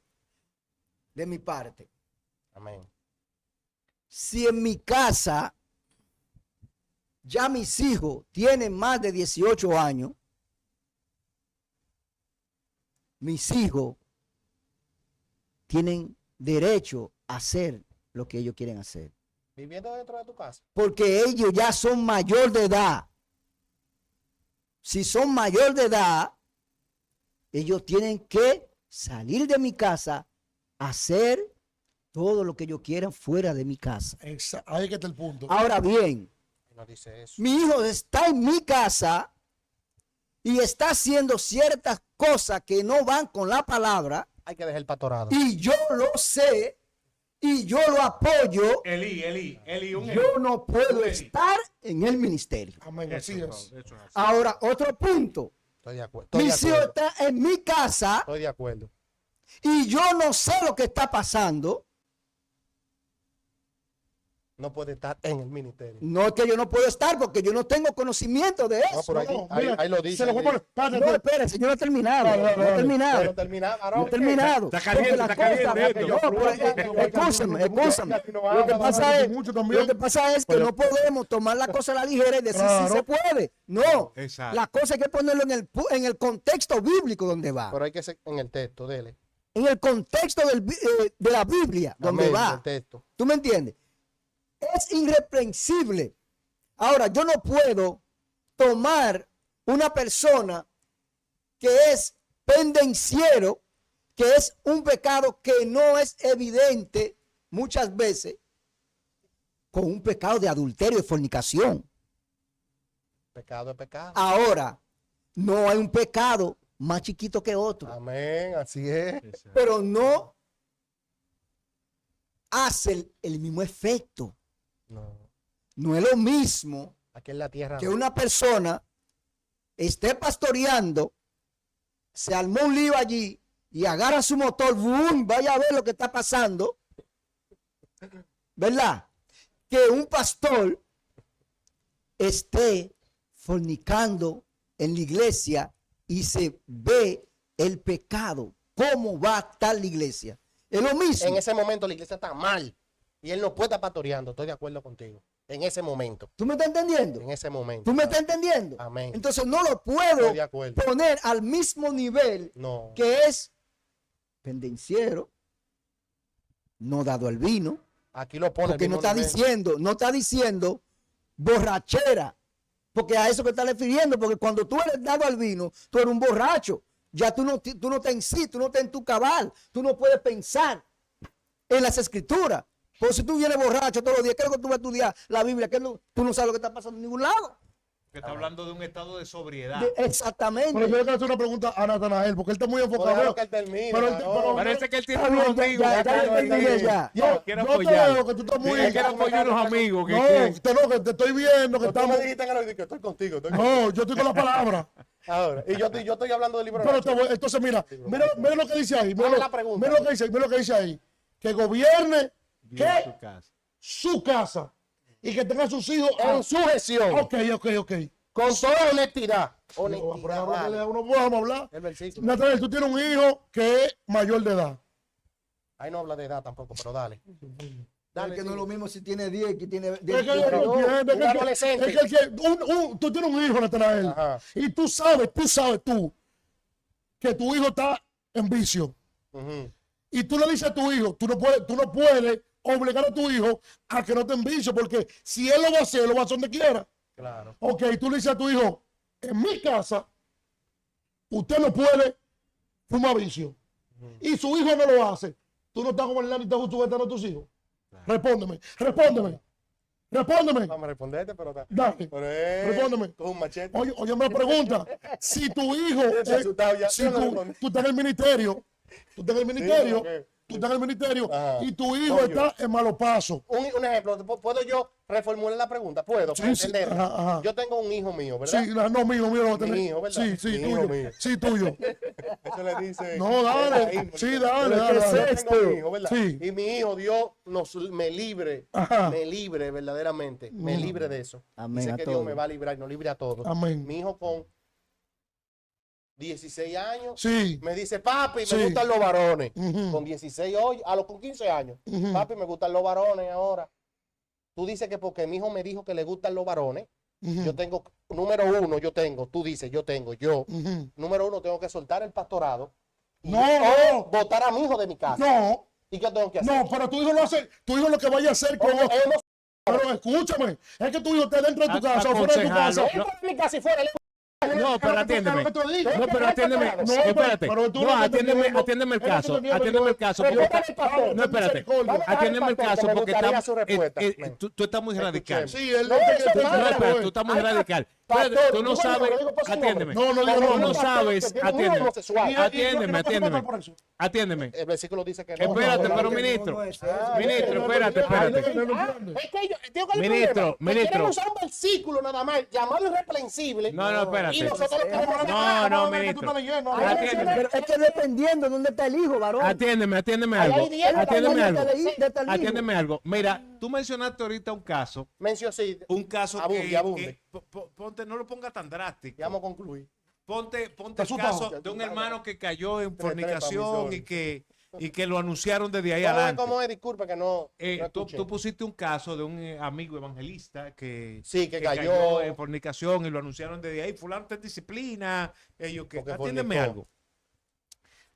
de mi parte, Amén. si en mi casa ya mis hijos tienen más de 18 años, mis hijos tienen derecho a hacer lo que ellos quieren hacer. Viviendo dentro de tu casa. Porque ellos ya son mayor de edad. Si son mayor de edad, ellos tienen que salir de mi casa, hacer todo lo que ellos quieran fuera de mi casa. Ahí que está el punto. Ahora bien, No dice eso. mi hijo está en mi casa y está haciendo ciertas cosas que no van con la palabra Hay que dejar el pastorado. y yo lo sé y yo lo apoyo. Eli, un Yo no puedo estar en el ministerio. Amén, así es. Ahora, otro punto. Estoy de acuerdo. Estoy de Mis hijos acuerdo. están en mi casa Estoy de acuerdo. y yo no sé lo que está pasando. No puede estar en el ministerio. No es que yo no puedo estar porque yo no tengo conocimiento de No, eso. pero ahí, No, ahí- mira, ahí lo dice. se lo voy a poner. Espérate, No, espérense, yo no he terminado. Dale, dale, No he dale. terminado. Pero terminado. No he terminado. Está caliente, Porque la está caliente cosa- esto. no, pero, escúchame. Lo que pasa es, Mucho también. lo que pasa es que Pero- no podemos tomar la cosa a la ligera y decir Claro. si se puede. No. Exacto. La cosa hay que ponerlo en el contexto bíblico donde va. Pero hay que ser en el texto, dele. En el contexto de la Biblia donde Amén, va. el texto. ¿Tú me entiendes? Es irreprensible. Ahora, yo no puedo tomar una persona que es pendenciero, que es un pecado que no es evidente muchas veces, con un pecado de adulterio y fornicación. Pecado es pecado. Ahora, no hay un pecado más chiquito que otro, Amén, así es. pero no hace el mismo efecto. No. No es lo mismo Aquí en la tierra. que no. una persona esté pastoreando, se armó un lío allí y agarra su motor, ¡boom! Vaya a ver lo que está pasando, ¿verdad? Que un pastor esté fornicando en la iglesia y se ve el pecado. ¿Cómo va a estar la iglesia? Es lo mismo. En ese momento la iglesia está mal. Y él no puede estar pastoreando. Estoy de acuerdo contigo. En ese momento. ¿Tú me estás entendiendo? En ese momento. ¿Tú me estás entendiendo? Amén. Entonces no lo puedo Estoy de acuerdo. poner al mismo nivel No. que es pendenciero, no dado al vino, Aquí lo pone. porque al no mismo está nivel. no está diciendo borrachera, porque a eso que está refiriendo, porque cuando tú eres dado al vino, tú eres un borracho, ya tú no estás en sí, tú no estás en tu cabal, tú no puedes pensar en las escrituras. Porque si tú vienes borracho todos los días, ¿qué es lo que tú vas a estudiar? La Biblia, tú no sabes lo que está pasando en ningún lado. Que está hablando de un estado de sobriedad. Exactamente. Pero yo le quiero hacer una pregunta a Natanael, porque él está muy Pues enfocado. déjalo que él termine, Pero él- varón. pero- Parece que él tiene Está unos bien, amigos. ya, que ya, están ya, ahí. ya. Yo Quiero te apoyar. veo que tú estás muy... Él quiere apoyar unos amigos. No, te estoy viendo que Tú me estamos... dijiste que lo dije, estoy contigo. No, yo estoy con la palabra. Ahora, y yo estoy hablando del libro. Pero entonces mira lo que dice ahí. Dame la pregunta. Mira lo que dice ahí. Que gobierne Bien en ¿qué? su casa. su casa y que tenga sus hijos En su gestión, Ok. con toda honestidad. Vamos Honestidad, a vale. hablar. El versículo. Natanael, tú tienes un hijo que es mayor de edad. Ahí no habla de edad tampoco, pero dale. Es que no es lo mismo si tiene 10 que tiene Es que 10. yo no entiendo, un adolescente. es que tú tienes un hijo, Natanael, Ajá. y tú sabes que tu hijo está en vicio. Ujú. Y tú le dices a tu hijo, tú no puedes obligar a tu hijo a que no te envicie, porque si él lo va a hacer donde quiera. Claro. Ok, tú le dices a tu hijo, en mi casa, usted no puede fumar vicio. Y su hijo no lo hace. Tú no estás gobernando y estás justificando a tus hijos. Respóndeme. Vamos a responderte, pero Dale, respóndeme. con un machete. Oye, me pregunta, si tu hijo, Estoy asustado ya. si Yo no tú respondí. estás en el ministerio, ok. tú estás en el ministerio Ajá. y tu hijo Coño. está en malos pasos. Un ejemplo, ¿puedo yo reformular la pregunta? ¿Puedo? Sí, Para sí, entenderla. ajá. Yo tengo un hijo mío, ¿verdad? Sí, no, mío no va a tener. Mi hijo, ¿verdad? Sí, Mi hijo tuyo. mío. Sí, tuyo. Eso le dice. No, dale. Sí, dale, dale. Yo tengo un hijo, ¿verdad? Sí. Y mi hijo, Dios me libre, Ajá. me libre verdaderamente, me libre de eso. Amén, Dice a que Dios todos. me va a librar, nos libre a todos. Amén. Mi hijo con 16 años Sí. me dice, papi, Sí. me gustan los varones. Ujú. Con 16 hoy, con 15 años, Ujú. papi, me gustan los varones ahora. Tú dices que porque mi hijo me dijo que le gustan los varones, Ujú. yo tengo, número uno, tú dices, yo, Ujú. número uno, tengo que soltar el pastorado y No, o no. votar a mi hijo de mi casa. No, ¿Y qué tengo que hacer? no, pero tu hijo lo hace, tu hijo lo que vaya a hacer con Porque hemos- Pero escúchame, es que tu hijo está dentro de tu casa o fuera de tu Aconsejarlo. casa. Entra en mi casa y fuera. No, pero atiéndeme. Es lo que te digo. No, pero atiéndeme. No, Espérate. pero tú No, no estás atiéndeme entendiendo. atiéndeme el Es lo que caso. te digo, Atiéndeme el caso. Pero porque- espérate, pastor. No, espérate. Vamos a dejar Atiéndeme el al pastor, caso que me porque gustaría estamos, su respuesta. Men. tú estás muy radical. Escuchemos. Sí, él No, no eso te es No, malo. espérate, tú estás muy Ay, radical. pastor, Espérate, tú no bueno, sabes. lo digo por su nombre. Atiéndeme. No, no digas Pastor, nombre. no un pastor sabes, que tiene un hijo atiéndeme. homosexual. Atiéndeme, atiéndeme. por eso. Atiéndeme. El versículo dice que no. Espérate, no, pero no, ministro. no es eso. Ministro, no, espérate, no, no, espérate. no, no, no, no. Es que yo tengo que Ministro, ministro. Quieren usar un versículo nada más, llamarlo irreprensible. No, no, espérate. Y nosotros lo queremos No, sacar. no, que tú ministro. estás leyendo. Ahí Atiéndeme. Pero es que dependiendo de dónde está el hijo, varón. Atiéndeme Ahí algo. hay 10, Atiéndeme ahí algo. Atiéndeme. Atiéndeme algo. Mira, tú mencionaste ahorita un caso. Sí, Que, abunde. ponte, no lo ponga tan drástico. ya vamos a concluir. Ponte Está el asustado. caso de un hermano que cayó en Trepa, fornicación mi y que lo anunciaron desde ahí ¿Cómo es? adelante. ¿Cómo es? Disculpa que no Tú escuché. pusiste un caso de un amigo evangelista que, Sí, que cayó. en fornicación y lo anunciaron desde ahí. Fulano está en disciplina. Ellos que. Porque Atiéndeme fornicó. algo.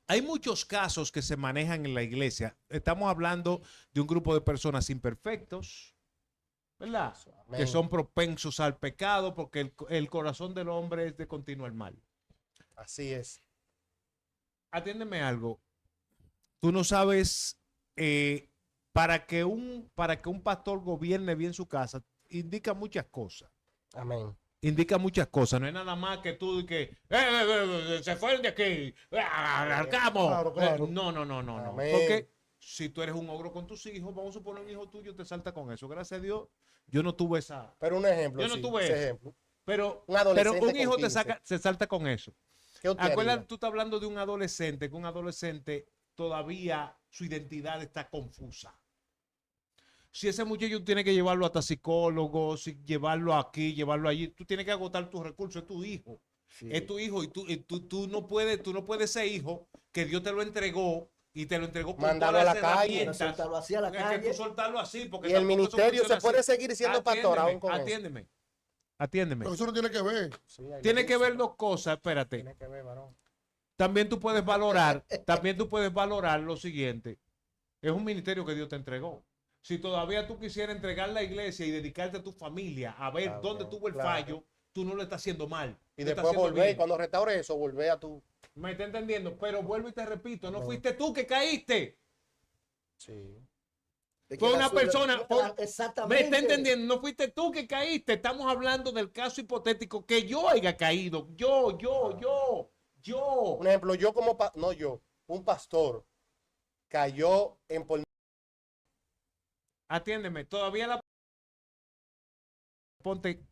Hay muchos casos que se manejan en la iglesia. Estamos hablando de un grupo de personas imperfectos, ¿verdad? Amén. Que son propensos al pecado porque el corazón del hombre es de continuo el mal. Así es. Atiéndeme algo. Tú no sabes, para que un pastor gobierne bien su casa, indica muchas cosas. Amén. Indica muchas cosas. No es nada más que tú que se fueron de aquí, largamos. Claro, claro. No. Amén. Porque si tú eres un ogro con tus hijos, vamos a suponer un hijo tuyo te salta con eso. Gracias a Dios, yo no tuve esa. Pero un ejemplo. Yo no sí, tuve ese eso. ejemplo. Pero Un adolescente un hijo con te 15. se salta con eso. ¿Qué usted Acuérdate, haría? tú estás hablando de un adolescente, que un adolescente todavía su identidad está confusa. Si ese muchacho tiene que llevarlo hasta psicólogo, llevarlo aquí, llevarlo allí, tú tienes que agotar tus recursos, es tu hijo. Es tu hijo y tú no puedes ser hijo que Dios te lo entregó y te lo entregó con Mandarlo todas a las la calle. herramientas. Soltarlo así a la Es que calle. tú soltarlo así porque Y el tampoco eso ministerio se funciona puede así. seguir siendo pastor aún con eso. Atiéndeme. Pero eso no tiene que ver. Sí, ahí Tiene lo que dice. ver dos cosas, espérate. Tiene que ver, varón. También tú puedes valorar lo siguiente. Es un ministerio que Dios te entregó. Si todavía tú quisieras entregar la iglesia y dedicarte a tu familia a ver Claro, dónde tuvo el claro. fallo, tú no lo estás haciendo mal. Y lo estás después haciendo volver, bien. cuando restaure eso, volver a tu. ¿Me está entendiendo? Pero vuelvo y te repito, no fuiste tú que caíste. Sí. Es que Fue la una suya- persona. ¿Me Exactamente. está entendiendo? No fuiste tú que caíste. Estamos hablando del caso hipotético que yo haya caído. Yo. Un ejemplo, yo como, no yo, un pastor cayó en Atiéndeme. Todavía la. Ponte.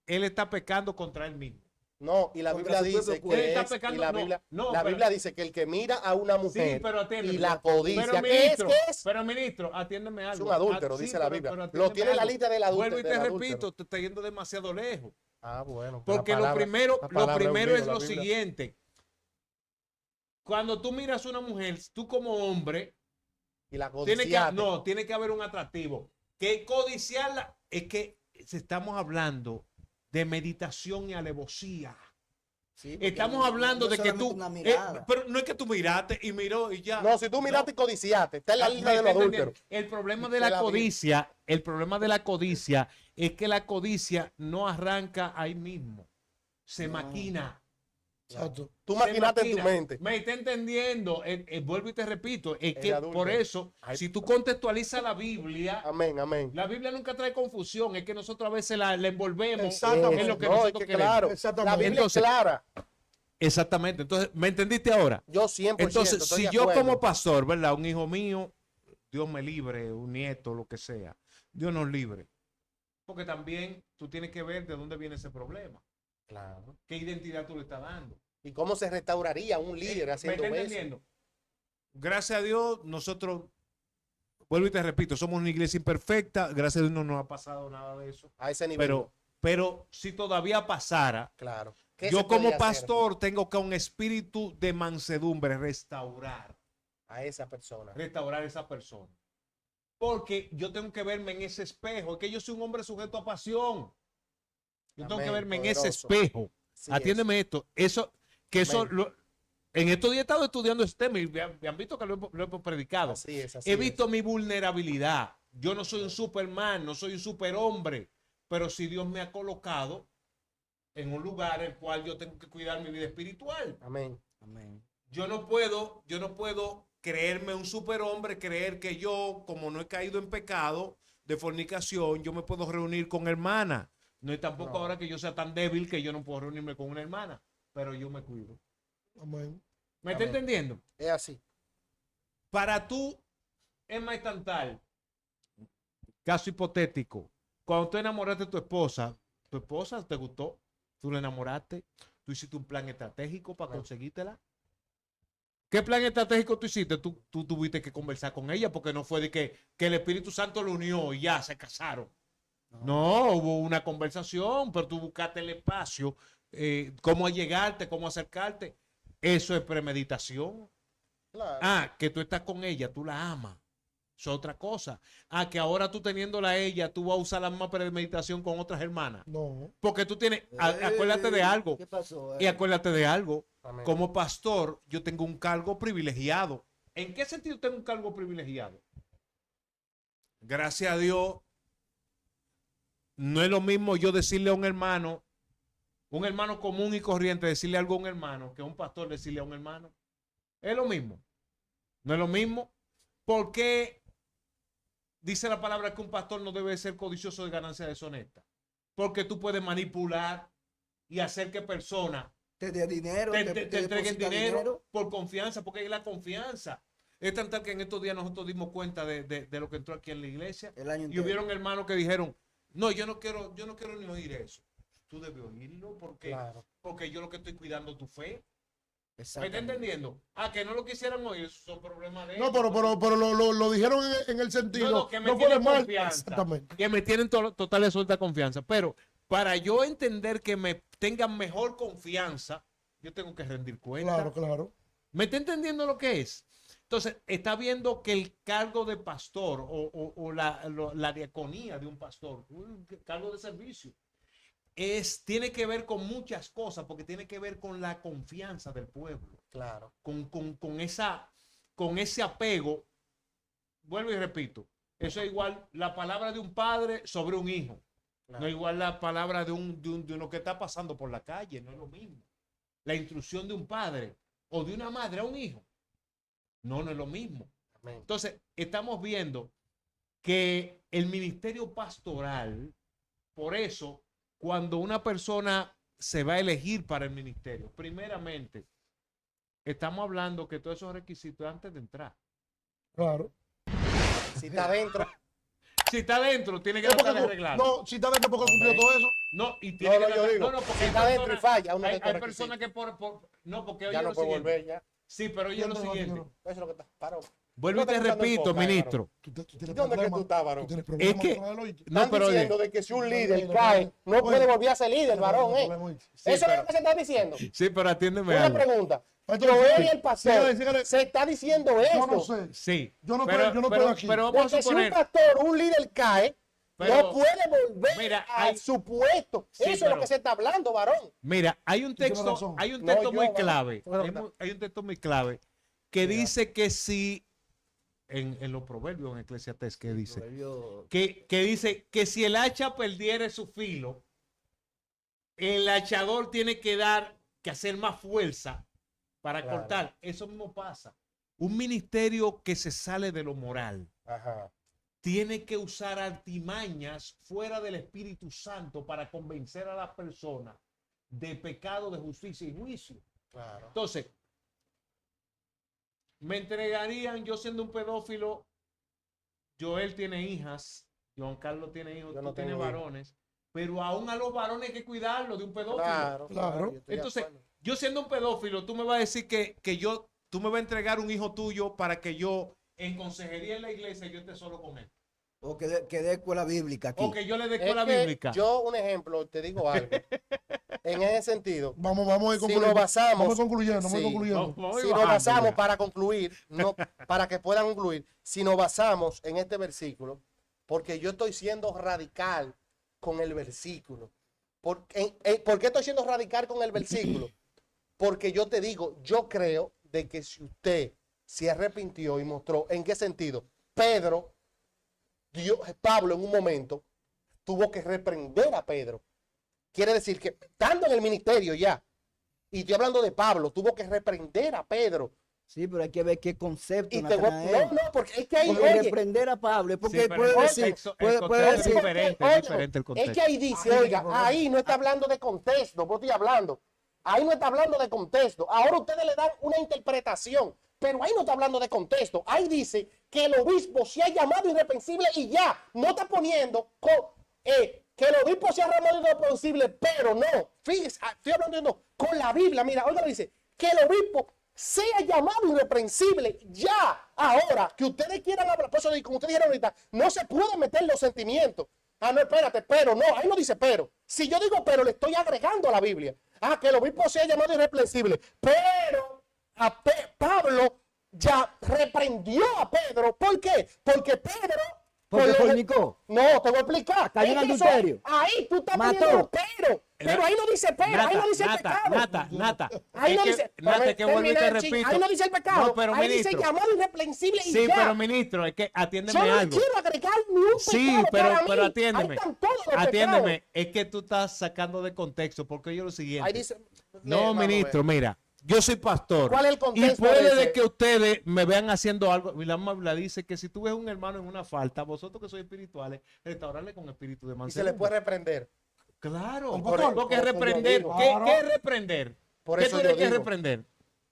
Él está pecando contra él mismo. No, y la Contra Biblia su dice propio que cuerpo. Está es, pecando, y la no, Biblia, no, la pero- Biblia dice que el que mira a una mujer Sí, pero atiéndeme. y la codicia, Pero ¿qué es? ministro, ¿Qué es? pero ministro, atiéndeme algo. un adúltero, Sí, dice la Biblia. pero Lo atiéndeme tiene en la algo. lista del adúltero. Vuelvo y te del repito, adúltero. te está yendo demasiado lejos. Ah, bueno. Porque la palabra- la lo palabra primero un es lío, lo la Biblia. siguiente. Cuando tú miras a una mujer, tú como hombre, Y la tiene codiciate. tiene que haber un atractivo. Que codiciarla es que estamos hablando de meditación y alevosía. Sí, porque Estamos no- hablando no de que solamente tú. una mirada. Pero no es que tú miraste y miró y ya. No, si tú miraste y codiciaste, está en la Me lista de está los entendiendo. adúlteros. El problema de De la la codicia, el problema de la codicia es que la codicia no arranca ahí mismo. Se No. maquina. Exacto. Tú Se maquinaste en tu maquina. mente. Me está entendiendo. Vuelvo y te repito. Es que adulto. por eso, Ay. si tú contextualizas la Biblia, Amén, amén. la Biblia nunca trae confusión. Es que nosotros a veces la envolvemos Exactamente. en lo que No, es nosotros que queremos. claro, Exactamente. la Biblia Entonces, es clara. Exactamente. Entonces, ¿me entendiste ahora? Yo 100%. Entonces, estoy si de yo acuerdo. como pastor, ¿verdad? Un hijo mío, Dios me libre, un nieto, lo que sea, Dios nos libre. Porque también tú tienes que ver de dónde viene ese problema. Claro. ¿Qué identidad tú le estás dando? ¿Y cómo se restauraría un líder ¿Me haciendo está eso? entendiendo? Gracias a Dios, nosotros, vuelvo y te repito, somos una iglesia imperfecta. Gracias a Dios no nos ha pasado nada de eso. A ese nivel. Pero si todavía pasara, Claro. ¿Qué yo se podría como hacer pastor tengo que un espíritu de mansedumbre restaurar a esa persona? esa persona. Porque yo tengo que verme en ese espejo. Es que yo soy un hombre sujeto a pasión. Yo tengo que Amén, verme en ese poderoso. espejo. Sí Atiéndeme esto. Amén. En estos días he estado estudiando este tema y me han visto que lo he predicado. Así es, así He es. visto mi vulnerabilidad. Yo no soy un Superman, no soy un superhombre, pero si Dios me ha colocado en un lugar en el cual yo tengo que cuidar mi vida espiritual. Amén. Amén. Yo no puedo creerme un superhombre, creer que yo, como no he caído en pecado de fornicación, yo me puedo reunir con hermanas. No es tampoco No. ahora que yo sea tan débil que yo no puedo reunirme con una hermana, pero yo me cuido. Amén. ¿Me está Amén. entendiendo? Es así. Para tú, es más instantal, caso hipotético, cuando tú enamoraste de tu esposa te gustó, tú la enamoraste, tú hiciste un plan estratégico para Amén. conseguírtela. ¿Qué plan estratégico tú hiciste? Tú tuviste que conversar con ella porque no fue de que el Espíritu Santo lo unió y ya se casaron. No, hubo una conversación, pero tú buscaste el espacio, cómo llegarte, cómo acercarte. Eso es premeditación. Claro. Ah, que tú estás con ella, tú la amas. Eso es otra cosa. Ah, que ahora tú teniéndola a ella, tú vas a usar la misma premeditación con otras hermanas. No. Porque tú tienes, acuérdate de algo. ¿Qué pasó? Y acuérdate de algo. Amén. Como pastor, yo tengo un cargo privilegiado. ¿En qué sentido tengo un cargo privilegiado? Gracias a Dios, no es lo mismo yo decirle a un hermano común y corriente, decirle algo a un hermano, que a un pastor decirle a un hermano. Es lo mismo. No es lo mismo. Porque dice la palabra que un pastor no debe ser codicioso de ganancia deshonesta. Porque tú puedes manipular y hacer que personas Te dé dinero, te entreguen deposita dinero por confianza, porque es la confianza. Es tan tal que en estos días nosotros dimos cuenta de lo que entró aquí en la iglesia. el año Y entero. hubieron hermanos que dijeron, no, yo no quiero ni oír eso. Tú debes oírlo Claro. porque yo lo que estoy cuidando tu fe. ¿Me está Exactamente. entendiendo? Ah, que no lo quisieran oír, eso son problemas de No, ellos. pero lo dijeron en el sentido. No, que me No fue de tienen mal. confianza. Exactamente. Que me tienen total y absoluta confianza. Pero para yo entender que me tengan mejor confianza, yo tengo que rendir cuenta. Claro, claro. ¿Me está entendiendo lo que es? Entonces, está viendo que el cargo de pastor o la diaconía de un pastor, un cargo de servicio, tiene que ver con muchas cosas, porque tiene que ver con la confianza del pueblo, Claro. con ese apego. Vuelvo y repito, eso es igual la palabra de un padre sobre un hijo. Claro. No es igual la palabra de uno que está pasando por la calle, no es lo mismo. La instrucción de un padre o de una madre a un hijo, no es lo mismo. Amén. Entonces, estamos viendo que el ministerio pastoral, por eso, cuando una persona se va a elegir para el ministerio, primeramente, estamos hablando que todos esos requisitos antes de entrar. Claro. Si está adentro. Si está dentro, tiene que No, estar porque, arreglado. no, si está dentro porque cumplió todo eso. No, y tiene No, que no, yo estar- digo, no, porque si hay está adentro y personas- falla, uno de hay estos requisitos. personas que no, porque oye Ya no lo puede siguiente. volver ya. Sí, pero oye lo ¿Quién te va a siguiente. decir Eso es lo que está. Paro. Vuelvo y No te te gustan repito, los podcasts, ministro. Tú tienes ¿Dónde es que tú problemas. estás, varón? Tú tienes Es problemas que- con él, oíste. No, Están pero oye, diciendo de que si un líder Oye, cae, no oye, puede volver a ser líder, Tienes varón, problemas, oíste. Sí, Eso es pero- lo que se está diciendo. sí, pero atiéndeme Una algo. pregunta. Entonces, Joel y el pastor, sígale. se está diciendo Yo esto. no sé. Sí. Yo no pero, estoy- yo no pero- estoy aquí. pero De vamos a que si un suponer. pastor, un líder cae, Pero- no puede volver mira, a hay- su puesto. Sí, Eso es pero- lo que se está hablando, varón. Mira, hay un tienes texto, razón. hay un No, texto yo, muy varón. clave. Bueno, Hay un texto muy clave que dice que si en los proverbios en Eclesiastés que dice que dice que si el hacha perdiere su filo, el hachador tiene que hacer más fuerza para Claro. cortar. Eso mismo pasa. Un ministerio que se sale de lo moral Ajá. tiene que usar artimañas fuera del Espíritu Santo para convencer a las personas de pecado, de justicia y juicio. Claro. Entonces, me entregarían, yo siendo un pedófilo, Joel tiene hijas, Juan Carlos tiene hijos, Yo tú no tienes tengo hijos. varones, pero aún a los varones hay que cuidarlos de un pedófilo. Claro, Claro. yo estoy de Entonces, acuerdo. yo siendo un pedófilo, tú me vas a decir que tú me vas a entregar un hijo tuyo para que yo, en consejería en la iglesia, yo esté solo con él. O que dé escuela bíblica aquí. O que yo le dé Es escuela que bíblica. yo, un ejemplo, te digo algo. En ese sentido, Vamos a ir Si concluyendo. nos basamos- Vamos concluyendo, vamos Sí. concluyendo. Vamos a ir si nos bajando basamos ya. para concluir, no, para que puedan concluir, si nos basamos en este versículo, porque yo estoy siendo radical con el versículo. ¿Por qué estoy siendo radical con el versículo? Porque yo te digo, yo creo de que si usted se arrepintió y mostró, ¿en qué sentido? Pablo en un momento tuvo que reprender a Pedro. Quiere decir que estando en el ministerio ya, y estoy hablando de Pablo, tuvo que reprender a Pedro. Sí, pero hay que ver qué concepto Y te voy- Natanael. no, porque es que ahí, Porque oye, reprender a Pablo es porque Sí, pero puede el decir, contexto- puede, el puede contexto decir, es diferente, oye, es diferente el contexto. es que ahí dice, Ahí oiga, el problema. ahí no está hablando de contexto, no estoy hablando. Ahí no está hablando de contexto. Ahora ustedes le dan una interpretación, pero ahí no está hablando de contexto. Ahí dice que el obispo se ha llamado irreprensible y ya. No está poniendo que el obispo se ha llamado irreprensible, pero no. Fíjense, estoy hablando con la Biblia. Mira, oiga, dice que el obispo sea llamado irreprensible ya. Ahora, que ustedes quieran hablar, por eso, como ustedes dijeron ahorita, no se puede meter los sentimientos. Ah, no, espérate, pero no, ahí no dice pero. Si yo digo pero, le estoy agregando a la Biblia. Ah, que el obispo sea llamado irreprensible. Pero Pablo ya reprendió a Pedro. ¿Por qué? Porque Pedro... porque por lo- fornicó. No, te voy a explicar. Acá hay un Es que eso- adulterio. ahí tú estás Mató. poniendo pero ahí no dice pero, ahí no dice el pecado. Nata. Ahí Es no que- dice, Nata, que vuelvo y te termina, chico, repito. ahí no dice el pecado, No, pero ahí dice ministro. llamado irreprensible y Sí, ya. pero ministro, es que Yo atiéndeme no le algo. quiero agregar ni un Sí, pecado pero para mí. atiéndeme. Ahí están todos los Atiéndeme, pecados. es que tú estás sacando de contexto, porque yo lo siguiente. Ahí dice, No, vamos a ministro, ver. mira, yo soy pastor. ¿Cuál es el Y contexto puede de de ese? que ustedes me vean haciendo algo. Y la Biblia dice que si tú ves un hermano en una falta, vosotros que sois espirituales, restaurarle con espíritu de Y se mansedumbre. le puede reprender. Claro, Al porque pastor. porque Por eso yo reprender. digo. ¿Qué, Claro. qué es reprender? Por ¿Qué eso tú tienes yo que digo. reprender?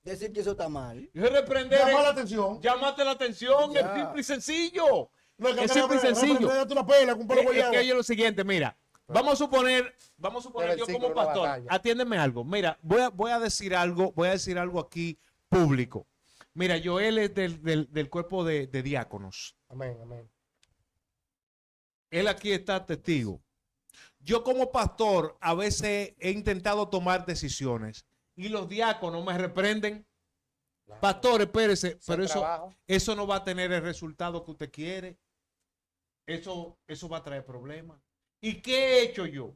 Decir que eso está mal. Es reprender. Llama es- la atención. Llámate la atención, Ya. es simple y sencillo. No es que Es simple y sencillo. reprenderte una pela con un palo Es guayabo. que oye lo siguiente, mira, vamos a suponer El yo versículo como de la pastor, batalla. atiéndeme algo. Mira, voy a decir algo aquí público. Mira, Joel es del cuerpo de diáconos. Amén, amén. Él aquí está testigo. Yo como pastor a veces he intentado tomar decisiones y los diáconos me reprenden. Claro. Pastor, espérese, Es pero el trabajo. eso no va a tener el resultado que usted quiere. Eso va a traer problemas. ¿Y qué he hecho yo?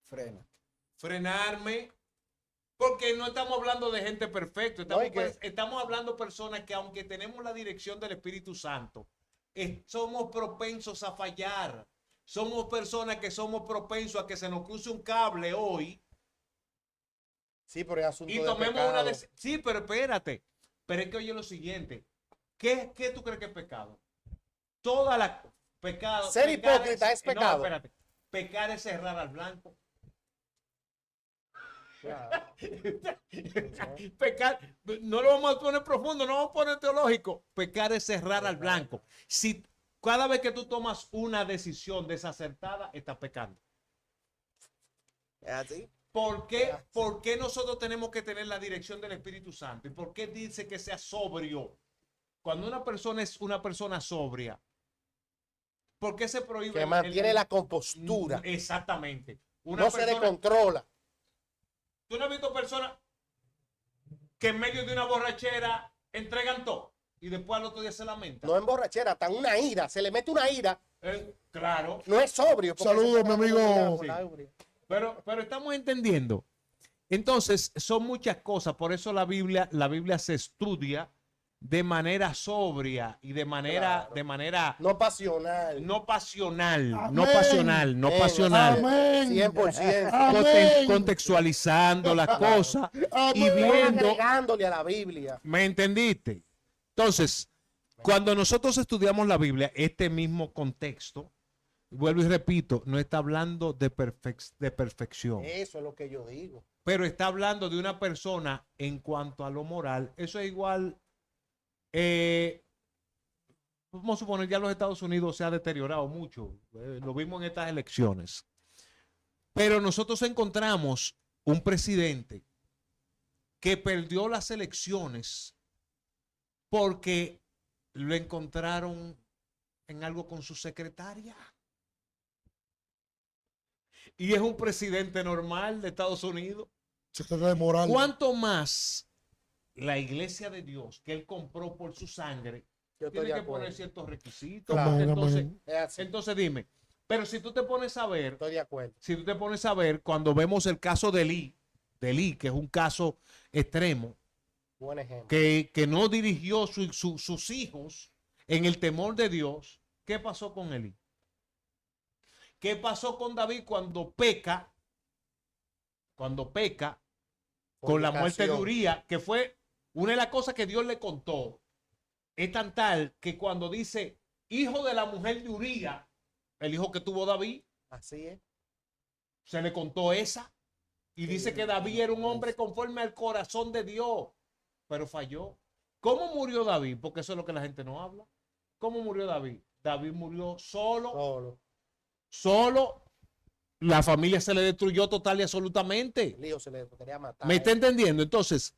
Frena. Frenarme. Porque no estamos hablando de gente perfecta. No, y que- Estamos hablando de personas que aunque tenemos la dirección del Espíritu Santo, somos propensos a fallar. Somos personas que somos propensos a que se nos cruce un cable hoy Sí, pero es asunto y de tomemos pecado. una decisión. Sí, pero espérate. Pero es que oye lo siguiente. ¿Qué tú crees que es pecado? toda la pecado. Ser pecar hipócrita es pecado. No, espérate. Pecar es errar al blanco. Pecar, no lo vamos a poner profundo, no vamos a poner teológico. Pecar es errar al blanco. Si cada vez que tú tomas una decisión desacertada, estás pecando. ¿Es así? ¿Por qué nosotros tenemos que tener la dirección del Espíritu Santo? ¿Y por qué dice que sea sobrio? Cuando una persona es una persona sobria, ¿por qué se prohíbe? Que mantiene la compostura. Exactamente. No se descontrola. ¿Tú no has visto personas que en medio de una borrachera entregan todo y después al otro día se lamentan? No en borrachera, tan una ira. Se le mete una ira. Claro. No es sobrio. porque Saludos, se mi amigo. dominado por la euria. Pero estamos entendiendo. Entonces, son muchas cosas. Por eso la Biblia se estudia de manera sobria y de manera No pasional. no pasional, Amén. no pasional, no Amén. pasional. Amén. 100%. Amén. Contextualizando las cosas y Amén. No viendo. agregándole a la Biblia. ¿Me entendiste? Entonces, cuando nosotros estudiamos la Biblia, este mismo contexto, vuelvo y repito, no está hablando de perfección, Eso es lo que yo digo. pero está hablando de una persona en cuanto a lo moral. Eso es igual. Vamos a suponer ya los Estados Unidos se ha deteriorado mucho. Lo vimos en estas elecciones. Pero nosotros encontramos un presidente que perdió las elecciones porque lo encontraron en algo con su secretaria. Y es un presidente normal de Estados Unidos. Se trata de moral. ¿Cuánto más la iglesia de Dios que él compró por su sangre Yo estoy tiene de que acuerdo. poner ciertos requisitos? Claro. Amén, Entonces, amén. Es así. entonces dime, pero si tú te pones a ver, Estoy de acuerdo. si tú te pones a ver, cuando vemos el caso de Elí, que es un caso extremo, Buen ejemplo. que no dirigió sus hijos en el temor de Dios, ¿qué pasó con Elí? ¿Qué pasó con David cuando peca? Cuando peca con la muerte de Fornicación. Uría, que fue una de las cosas que Dios le contó. Es tan tal que cuando dice hijo de la mujer de Uría, el hijo que tuvo David, Así es. se le contó esa. Y dice que David era un hombre conforme al corazón de Dios, pero falló. ¿Cómo murió David? Porque eso es lo que la gente no habla. ¿Cómo murió David? David murió solo. La familia se le destruyó total y absolutamente. El hijo se le quería matar. ¿Me está entendiendo? Entonces,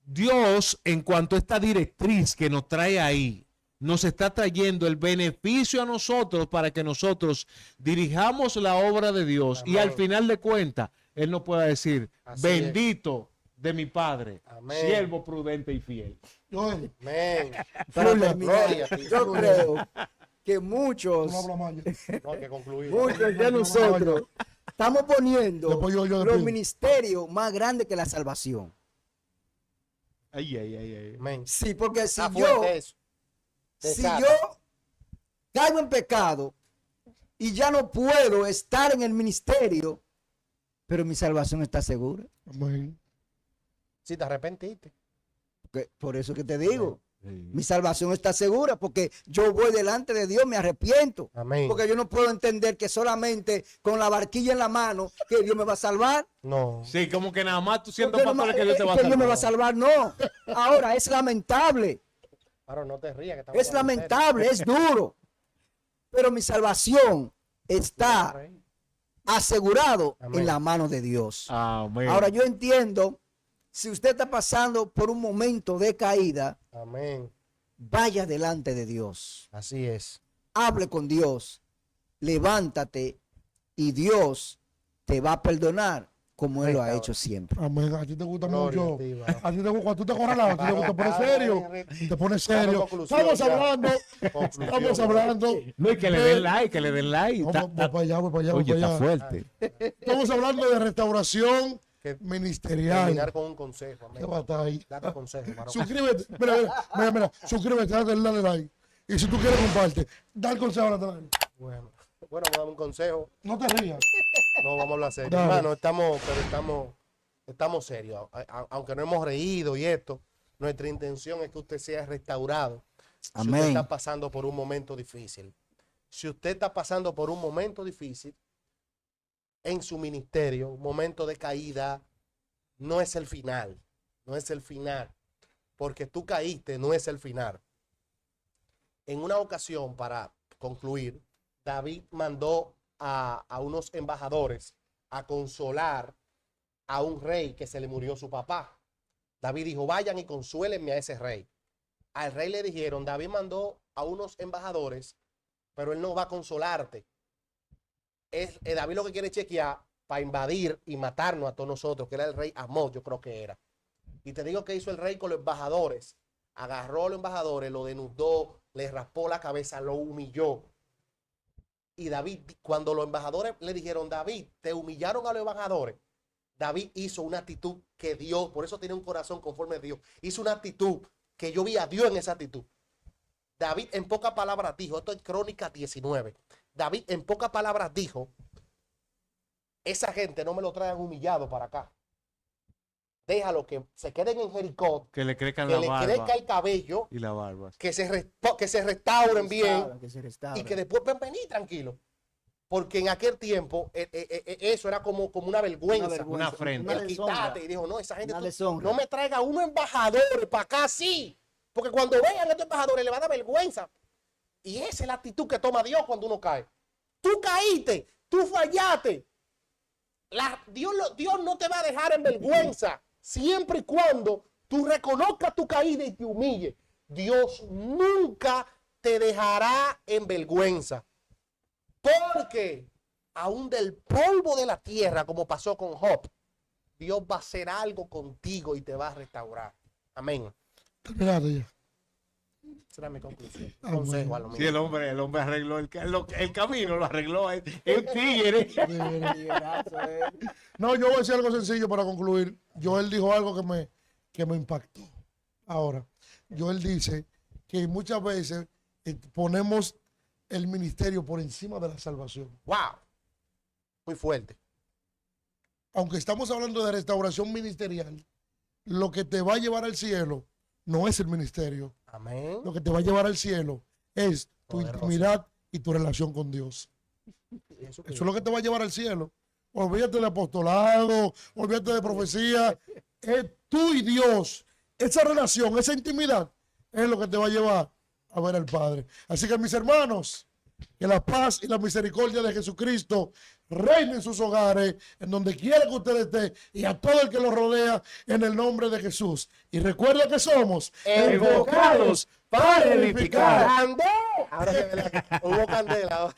Dios, en cuanto a esta directriz que nos trae ahí, nos está trayendo el beneficio a nosotros para que nosotros dirijamos la obra de Dios. Amén. Y al final de cuentas, Él nos pueda decir, Así bendito de mi Padre, Amén. siervo prudente y fiel. Joel, Amén. Para Gloria, terminar, gloria a ti. yo creo que muchos, no habla más. No hay que concluir. muchos de nosotros estamos poniendo Después yo los despido. ministerios más grandes que la salvación. Ay, ay, ay, ay. Amén. Sí, porque si Está yo, fuerte eso. si Desata. yo caigo en pecado y ya no puedo estar en el ministerio, pero mi salvación está segura. Amén. Si te arrepentiste. Por eso que te digo, mi salvación está segura porque yo voy delante de Dios, me arrepiento. Amén. Porque yo no puedo entender que solamente con la barquilla en la mano que Dios me va a salvar. No. Sí, como que nada más tú siendo Porque pastor es que Dios te va a que Dios me va a salvar. salvar, no. Ahora es lamentable, Ahora no te rías. Que estamos es hablando en lamentable, es duro. Pero mi salvación está serio. asegurado Amén. en la mano de Dios. Amén. Ahora yo entiendo, si usted está pasando por un momento de caída, Amén. vaya delante de Dios. Así es. Hable con Dios, levántate y Dios te va a perdonar como Él lo ha hecho siempre. Amén. A ti te gusta Gloria mucho. a ti, varón. A ti te gusta, cuando tú te corras a ti te gusta poner serio. Te pones serio. conclusión Estamos ya. hablando. Conclusión. Estamos hablando. No, y que le den like, que le den like. No, voy para allá, voy para allá, voy Oye, para está allá. fuerte. Estamos hablando de restauración Que ministerial. terminar con un consejo. Amén. ¿Qué va a estar ahí? Date consejo, varón. Suscríbete. Mira. Suscríbete, dale like. Y si tú quieres, comparte. Da el consejo a la tele. Bueno, vamos a dar un consejo. No te rías. No, vamos a hablar serio. Dale. Hermano, estamos serios. Aunque no hemos reído y esto, nuestra intención es que usted sea restaurado, Si usted Amén. está pasando por un momento difícil, si usted está pasando por un momento difícil en su ministerio, un momento de caída, no es el final, no es el final, porque tú caíste, no es el final. En una ocasión, para concluir, David mandó a unos embajadores a consolar a un rey que se le murió su papá. David dijo, vayan y consuélenme a ese rey. Al rey le dijeron, David mandó a unos embajadores, pero él no va a consolarte. David lo que quiere chequear para invadir y matarnos a todos nosotros, que era el rey Amón, yo creo que era. Y te digo que hizo el rey con los embajadores. Agarró a los embajadores, lo denudó, le raspó la cabeza, lo humilló. Y David, cuando los embajadores le dijeron, David, te humillaron a los embajadores, David hizo una actitud que Dios, por eso tiene un corazón conforme a Dios, hizo una actitud que yo vi a Dios en esa actitud. David en pocas palabras dijo, esto es Crónicas 19, David en pocas palabras dijo, esa gente no me lo traigan humillado para acá. Déjalo que se queden en Jericó, Que le crezcan que la le barba crezca el cabello, y la barba. que se restauren bien Que se y restauren. que después puedan venir tranquilos. Porque en aquel tiempo eso era como una vergüenza. Una afrenta. El quitarte y dijo, no, esa gente Una tú- deshonra. no me traiga unos embajadores para acá, sí. Porque cuando vean a estos embajadores le va a dar vergüenza. Y esa es la actitud que toma Dios cuando uno cae. Tú caíste, tú fallaste. Dios no te va a dejar en vergüenza siempre y cuando tú reconozcas tu caída y te humille. Dios nunca te dejará en vergüenza. Porque aún del polvo de la tierra, como pasó con Job, Dios va a hacer algo contigo y te va a restaurar. Amén. Terminado ya. Esa era mi conclusión. Amén. Consejo a lo Sí, mío. el hombre arregló el camino, lo arregló el tigre. No, yo voy a decir algo sencillo para concluir. Joel dijo algo que me impactó. Ahora, Joel dice que muchas veces ponemos el ministerio por encima de la salvación. Wow. Muy fuerte. Aunque estamos hablando de restauración ministerial, lo que te va a llevar al cielo no es el ministerio. Amén. Lo que te va a llevar al cielo es tu Poderoso. intimidad y tu relación con Dios. Eso es lo que te va a llevar al cielo. Olvídate de apostolado, olvídate de profecía. Es tú y Dios. Esa relación, esa intimidad es lo que te va a llevar a ver al Padre. Así que mis hermanos, que la paz y la misericordia de Jesucristo reine en sus hogares, en donde quiera que usted esté, y a todo el que lo rodea, en el nombre de Jesús. Y recuerda que somos Enfocados para edificar. ¡Candela! Ahora que hubo candela.